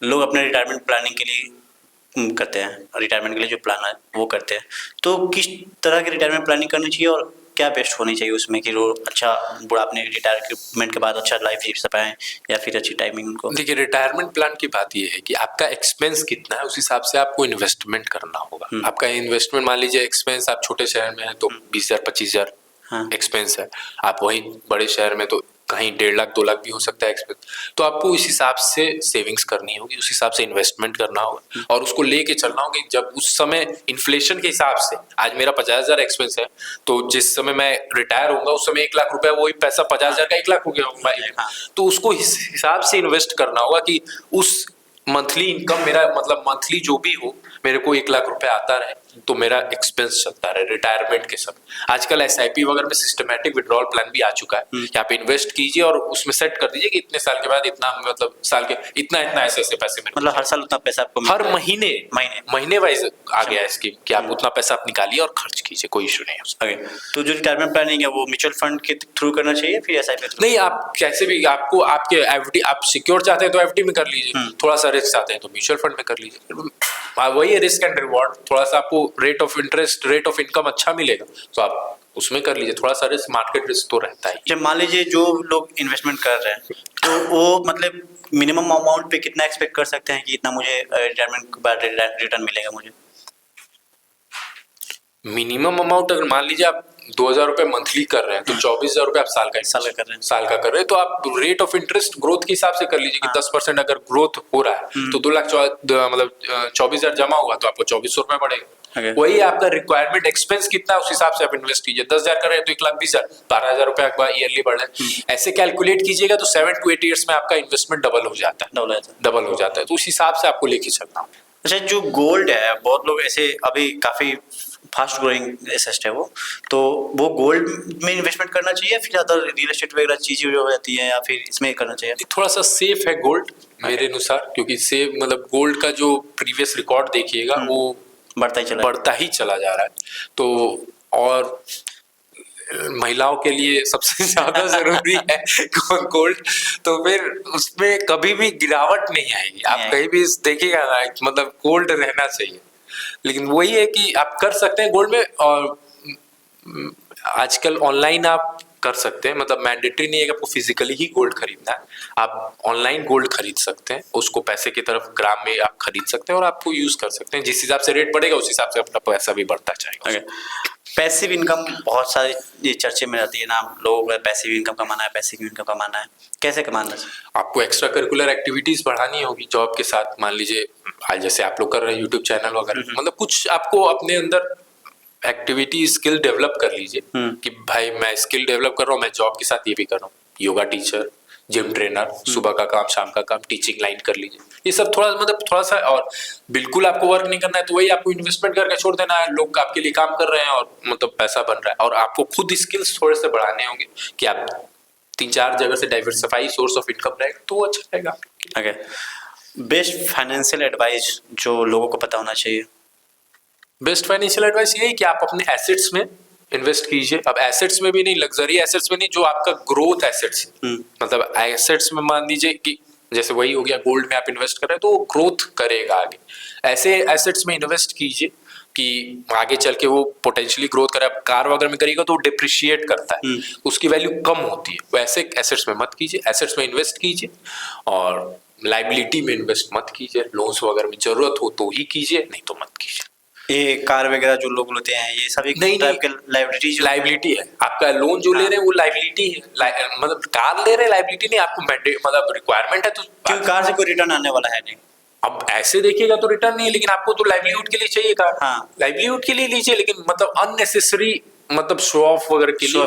लोग अपने रिटायरमेंट प्लानिंग के लिए करते हैं, रिटायरमेंट के लिए जो प्लान है वो करते हैं, तो किस तरह की रिटायरमेंट प्लानिंग करनी चाहिए और क्या बेस्ट होनी चाहिए उसमें कि वो अच्छा बुढ़ापे रिटायरमेंट के बाद अच्छा लाइफ जी पाएं, या फिर अच्छी टाइमिंग उनको? देखिए, रिटायरमेंट प्लान की बात ये है कि आपका एक्सपेंस कितना है, उस हिसाब से आपको इन्वेस्टमेंट करना होगा। आपका इन्वेस्टमेंट, मान लीजिए एक्सपेंस आप छोटे शहर में है तो 20,000-25,000 एक्सपेंस है, आप वहीं बड़े शहर में तो कहीं 1.5 लाख 2 लाख भी हो सकता है एक्सपेंस, तो आपको इस हिसाब से सेविंग्स करनी होगी, उस हिसाब से इन्वेस्टमेंट करना होगा और उसको लेके चलना होगा। जब उस समय इन्फ्लेशन के हिसाब से, आज मेरा 50,000 एक्सपेंस है, तो जिस समय मैं रिटायर होऊंगा उस समय 1 लाख रुपया, वही पैसा 50,000 का 1 लाख हो गया होगा, तो उसको इस हिसाब से इन्वेस्ट करना होगा कि उस मंथली इनकम मेरा, मतलब मंथली जो भी हो, मेरे को 1 लाख रुपए आता रहे तो मेरा एक्सपेंस चलता रहे रिटायरमेंट के समय। आजकल SIP वगैरह में सिस्टमैटिक विड्रॉल प्लान भी आ चुका है कि आप इन्वेस्ट कीजिए और उसमें सेट कर दीजिए कि इतने साल के बाद इतना, मतलब साल के इतना ऐसे पैसे मेरे, मतलब हर साल उतना पैसा आपको हर महीने वाइज आ गया है स्कीम कि आप उतना पैसा आप निकालिए और खर्च कीजिए, कोई इशू नहीं है। तो जो रिटायरमेंट प्लानिंग है वो म्यूचुअल फंड के थ्रू करना चाहिए फिर SIP? नहीं, आप कैसे भी, आपको आपके FD आप सिक्योर चाहते हैं तो FD में कर लीजिए, थोड़ा सा रिस्क चाहते हैं तो म्यूचुअल फंड में कर लीजिए, वही है रिस्क एंड रिवॉर्ड। थोड़ा सा आपको rate of interest, rate of income अच्छा मिलेगा तो आप उसमें कर लीजिए, थोड़ा सा रिस्क, मार्केट रिस्क तो रहता ही। जब मान लीजिए जो लोग इन्वेस्टमेंट कर रहे हैं तो वो मतलब मिनिमम अमाउंट पे कितना एक्सपेक्ट कर सकते हैं कि इतना मुझे रिटायरमेंट के बाद रिटर्न मिलेगा मुझे? मिनिमम अमाउंट अगर मान लीजिए आप 2,000 रुपए मंथली कर रहे हैं तो 24,000 रुपए आप साल का कर रहे हैं। साल का कर रहे हैं, तो आप रेट ऑफ इंटरेस्ट ग्रोथ के हिसाब से कर लीजिए कि 10% अगर ग्रोथ हो रहा है तो 2 लाख मतलब 24,000 जमा हुआ तो आपको 2,400 रुपए पड़ेगा। वही आपका रिक्वायरमेंट एक्सपेंस कितना है उस हिसाब से आप इन्वेस्ट कीजिए। 10,000 कर रहे हैं तो 1,20,000, 12,000 रुपए आपका ईयरली बढ़ रहा है। ऐसे कैलकुलेट कीजिएगा तो 7 to 8 ईयर्स में आपका इन्वेस्टमेंट डबल हो जाता है, तो उस हिसाब से आपको लेके चलना होगा। अच्छा, जो गोल्ड है बहुत लोग ऐसे अभी काफी फास्ट ग्रोइंग एसेट है तो वो गोल्ड में इन्वेस्टमेंट करना चाहिए या फिर ज्यादा रियल एस्टेट वगैरह चीजें जो रहती है या फिर इसमें करना चाहिए? थोड़ा सा सेफ है गोल्ड मेरे अनुसार, क्योंकि सेफ मतलब गोल्ड का जो प्रीवियस रिकॉर्ड देखिएगा वो बढ़ता ही चला जा रहा है। तो और महिलाओं के लिए सबसे ज्यादा जरूरी है गोल्ड, तो फिर उसमें कभी भी गिरावट नहीं आएगी। आप कहीं भी देखिएगा ना, मतलब गोल्ड रहना चाहिए। लेकिन वही है कि आप कर सकते हैं गोल्ड में, और आजकल ऑनलाइन आप कर सकते हैं, मतलब मैंडेटरी नहीं है कि आपको फिजिकली ही गोल्ड खरीदना है, आप ऑनलाइन गोल्ड खरीद सकते हैं, उसको पैसे की तरफ ग्राम में आप खरीद सकते हैं और आपको यूज कर सकते हैं। जिस हिसाब से रेट बढ़ेगा उस हिसाब से अपना पैसा भी बढ़ता जाएगा। पैसिव इनकम बहुत सारे ये चर्चे में रहती है ना, लोगों को पैसिव इनकम कमाना है, पैसिव इनकम कमाना है, कैसे कमाना है? आपको एक्स्ट्रा करिकुलर एक्टिविटीज बढ़ानी होगी जॉब के साथ। मान लीजिए आज जैसे आप लोग कर रहे हैं यूट्यूब चैनल वगैरह, मतलब कुछ आपको अपने अंदर एक्टिविटी स्किल डेवलप कर लीजिए कि भाई मैं स्किल डेवलप कर रहा हूँ, मैं जॉब के साथ ये भी कर रहा हूँ, योगा टीचर, जिम ट्रेनर, सुबह का काम शाम का काम, टीचिंग लाइन कर लीजिए। ये सब थोड़ा सा, और बिल्कुल आपको वर्क नहीं करना है तो वही आपको इन्वेस्टमेंट करके छोड़ देना है। लोग आपके लिए काम कर रहे हैं और मतलब पैसा बन रहा है, और आपको खुद स्किल्स थोड़े से बढ़ाने होंगे कि आप 3-4 जगह से डाइवर्सिफाई सोर्स ऑफ इनकम रहेगा तो अच्छा रहेगा। बेस्ट फाइनेंशियल एडवाइस जो लोगों को पता होना चाहिए? बेस्ट फाइनेंशियल एडवाइस ये है कि आप अपने एसेट्स में इन्वेस्ट कीजिए। अब एसेट्स में भी नहीं, लग्जरी एसेट्स में नहीं, जो आपका ग्रोथ एसेट्स, मतलब एसेट्स में मान लीजिए कि जैसे वही हो गया गोल्ड में आप इन्वेस्ट कर रहे हैं तो वो ग्रोथ करेगा आगे, ऐसे एसेट्स में इन्वेस्ट कीजिए कि आगे चल के वो पोटेंशियली ग्रोथ करे। अब कार वगैरह में करिएगा तो वो डिप्रिशिएट करता है, उसकी वैल्यू कम होती है, वैसे एसेट्स में मत कीजिए। एसेट्स में इन्वेस्ट कीजिए और लाइबिलिटी में इन्वेस्ट मत कीजिए। लोन्स वगैरह में जरूरत हो तो ही कीजिए, नहीं तो मत कीजिए। ये कार वगैरह जो लोग लेते हैं ये सभी टाइप के लाइबिलिटी है। आपका लोन जो ले रहे हैं वो लाइबिलिटी है, मतलब कार ले रहे हैं लाइबिलिटी नहीं, आपको मतलब रिक्वायरमेंट है तो क्योंकि कार से कोई रिटर्न आने वाला है नहीं। अब ऐसे देखिएगा तो रिटर्न नहीं है, लेकिन आपको तो लाइवलीहुड के लिए चाहिए कार। हाँ, लाइवलीहुड के लिए लीजिए, लेकिन मतलब अननेसेसरी, मतलब शो ऑफ वगैरह के लिए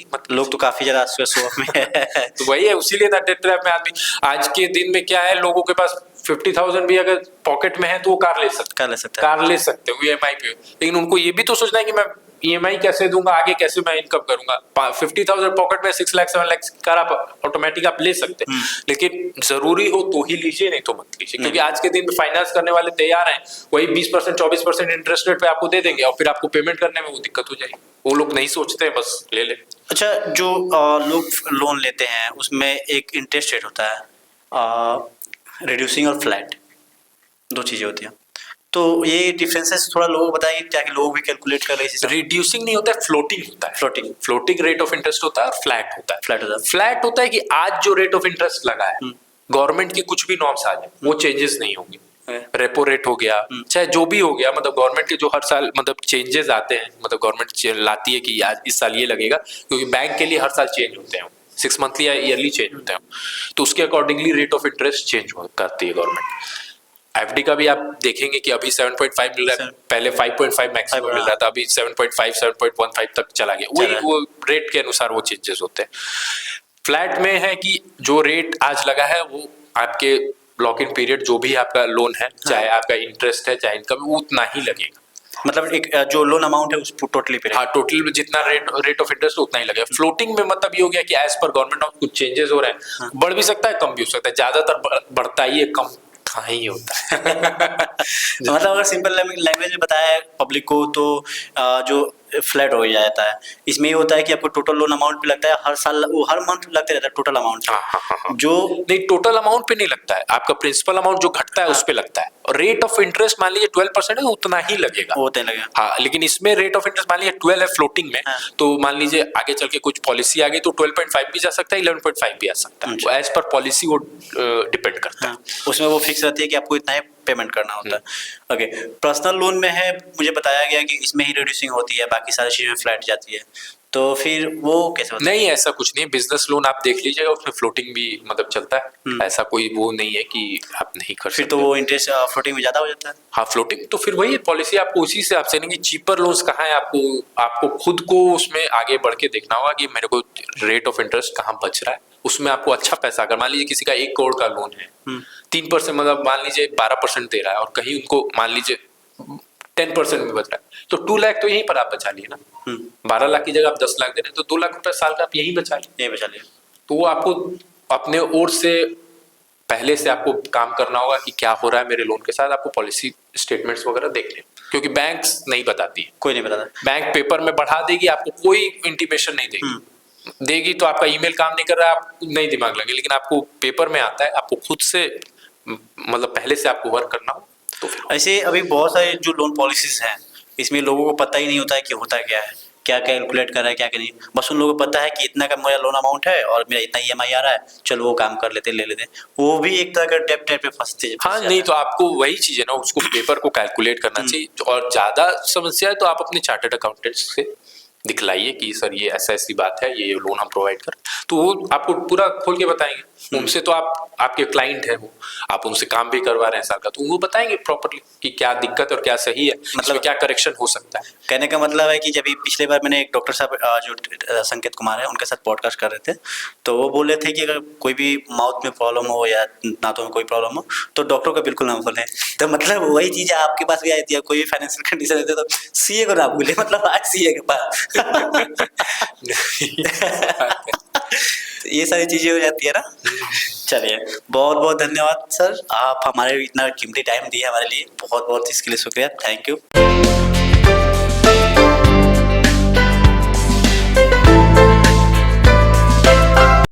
मतलब लोग तो काफी ज्यादा शो ऑफ में है। तो वही है, उसीलिए डेट ट्रैप में आदमी आज के दिन में क्या है, लोगों के पास 50,000 भी अगर पॉकेट में है तो वो कार ले सकते हैं EMI पे। लेकिन उनको ये भी तो सोचना है कि मैं EMI कैसे दूंगा, आगे कैसे मैं इनकम करूंगा। 50,000 पॉकेट में 6 लाख 7 लाख की कार आप ऑटोमेटिक आप ले सकते हैं, लेकिन जरूरी हो तो ही लीजिए, नहीं तो मत लीजिए। क्योंकि आज के दिन में फाइनेंस करने वाले तैयार हैं, वही 20% 24% इंटरेस्ट रेट पे आपको दे देंगे और फिर आपको पेमेंट करने में वो दिक्कत हो जाएगी। वो लोग नहीं सोचते हैं, बस ले ले। अच्छा, जो लोग लोन लेते हैं उसमें एक इंटरेस्ट रेट होता है, रिड्यूसिंग और फ्लैट, 2 चीजें होती हैं, तो ये डिफरेंसेस थोड़ा लोगों को बताइए ताकि लोग भी कैलकुलेट कर रहे हैं। रिड्यूसिंग नहीं होता है, फ्लोटिंग होता है। फ्लोटिंग रेट ऑफ इंटरेस्ट होता है और फ्लैट होता है कि आज जो रेट ऑफ इंटरेस्ट लगा है, गवर्नमेंट के कुछ भी नॉर्म्स आ जाए वो चेंजेस नहीं होंगे। रेपो रेट हो गया, चाहे जो भी हो गया, मतलब गवर्नमेंट के जो हर साल मतलब चेंजेस आते हैं, मतलब गवर्नमेंट लाती है कि आज इस साल ये लगेगा, क्योंकि बैंक के लिए हर साल चेंज होते हैं, 6 मंथली या ईयरली चेंज होते हैं, तो उसके accordingly rate of interest change करती है गवर्नमेंट। एफडी का भी आप देखेंगे कि अभी 7.5 मिल रहा है, पहले 5.5 मैक्सिमम मिल रहा था, अभी 7.5 7.15 तक चला गया। वही वो रेट के अनुसार वो चेंजेस होते हैं। फ्लैट में है कि जो रेट आज लगा है वो आपके लॉक इन पीरियड जो भी आपका लोन है, चाहे आपका इंटरेस्ट है चाहे इनकम, वो उतना ही लगेगा। मतलब एक जो लोन अमाउंट है उस टोटली पे, हाँ, टोटल जितना रेट ऑफ इंटरेस्ट उतना ही लगेगा। फ्लोटिंग में मतलब ये हो गया कि एज पर गवर्नमेंट ऑफ कुछ चेंजेस हो रहे हैं, बढ़ भी सकता है कम भी हो सकता है, ज्यादातर बढ़ता ही है, कम ही होता है। मतलब अगर सिंपल लैंग्वेज में बताया पब्लिक को तो जो फ्लैट हो जाता है। इसमें ये होता है कि आपको टोटल लोन अमाउंट भी लगता है हर साल, वो हर मंथ लगते रहता है टोटल अमाउंट, हाँ। जो नहीं, टोटल अमाउंट पे नहीं लगता है, आपका प्रिंसिपल अमाउंट जो घटता है उस पे लगता है। और रेट ऑफ इंटरेस्ट मान लीजिए 12% है, उतना ही लगेगा। होते लगेगा। हाँ, लेकिन इसमें रेट ऑफ इंटरेस्ट मान लीजिए 12 है फ्लोटिंग में, तो मान लीजिए आगे चल के कुछ पॉलिसी आ गई तो 12.5 भी जा सकता है, 11.5 भी आ सकता है। एज पर पॉलिसी वो डिपेंड करता है। उसमें वो फिक्स रहती है कि आपको इतना ही पेमेंट करना होता है। ओके, पर्सनल लोन में है, मुझे बताया गया कि इसमें ही रिड्यूसिंग होती है, बाकी सारी चीज़ें फ्लैट जाती है, तो फिर वो कैसे होता है? नहीं, ऐसा कुछ नहीं है। बिजनेस लोन आप देख लीजिएगा, उसमें फ्लोटिंग भी मतलब चलता है। ऐसा कोई वो नहीं है कि आप नहीं कर फिर सकते। तो वो इंटरेस्ट फ्लोटिंग में ज़्यादा हो जाता है। हाँ, फ्लोटिंग तो फिर वही पॉलिसी आपको उसी से आपसे नहीं, चीपर लोन्स कहाँ है, आपको खुद को उसमें आगे बढ़ के देखना होगा कि मेरे को रेट ऑफ इंटरेस्ट कहाँ बच रहा है, उसमें आपको अच्छा पैसा। अगर मान लीजिए किसी का 1 करोड़ का लोन है, 3% मतलब मान लीजिए 12% दे रहा है, और कहीं उनको मान लीजिए 10% में बच रहा है, तो 2 लाख तो यहीं पर आप बचा लिए ना। 12 लाख की जगह आप 10 लाख दे रहे हैं, तो 2 लाख रुपए साल का आप यहीं बचा लिए। ये बचा लिया। तो वो आपको अपने ओर से पहले से आपको काम करना होगा कि क्या हो रहा है मेरे लोन के साथ। आपको पॉलिसी स्टेटमेंट्स वगैरह देख लें, क्योंकि बैंक्स नहीं बताती है। कोई नहीं बताता। बैंक पेपर में बढ़ा देगी, आपको कोई इंटीमेशन नहीं देगी। देगी तो आपका ईमेल काम नहीं कर रहा है, आप नहीं दिमाग लगे, लेकिन आपको पेपर में आता है, आपको खुद से मतलब पहले से आपको वर्क करना हो तो फिर। ऐसे अभी बहुत सारे जो लोन पॉलिसीज हैं, इसमें लोगों को पता ही नहीं होता है कि होता क्या है, क्या कैलकुलेट कर रहा है, क्या क्या नहीं। बस उन लोगों को पता है कि इतना का मेरा लोन अमाउंट है और मेरा इतना EMI आ रहा है, चलो वो काम कर लेते, ले लेते। वो भी एक तरह का डेब्ट टाइप में फंसते। हाँ, नहीं तो आपको वही चीज है ना, उसको पेपर को कैलकुलेट करना चाहिए। और ज्यादा समस्या है तो आप अपने चार्टर्ड अकाउंटेंट से दिखलाइए कि सर ये ऐसा ऐसी बात है, ये लोन हम प्रोवाइड कर, तो वो आपको पूरा खोल के बताएंगे। उनसे तो आपके क्लाइंट है, वो आप उनसे काम भी करवा रहे हैं साल का, तो वो बताएंगे प्रॉपर्ली कि क्या दिक्कत और क्या सही है, मतलब क्या करेक्शन हो सकता है। कहने का मतलब है कि जब पिछले बार मैंने एक डॉक्टर साहब जो संकेत कुमार है, उनके साथ पॉडकास्ट कर रहे थे, तो वो बोल रहे थे कि अगर कोई भी माउथ में प्रॉब्लम हो या दांतों में कोई प्रॉब्लम हो तो डॉक्टर को बिल्कुल ना बोले। तो मतलब वही चीज़ आपके पास भी आई थी, कोई भी फाइनेंशियल कंडीशन रहती है तो CA को ना बोले, मतलब आज CA के पास। तो ये सारी चीज़ें हो जाती है ना। चलिए, बहुत बहुत धन्यवाद सर, आप हमारे इतना कीमती टाइम दिए हमारे लिए, बहुत बहुत इसके लिए शुक्रिया, थैंक यू।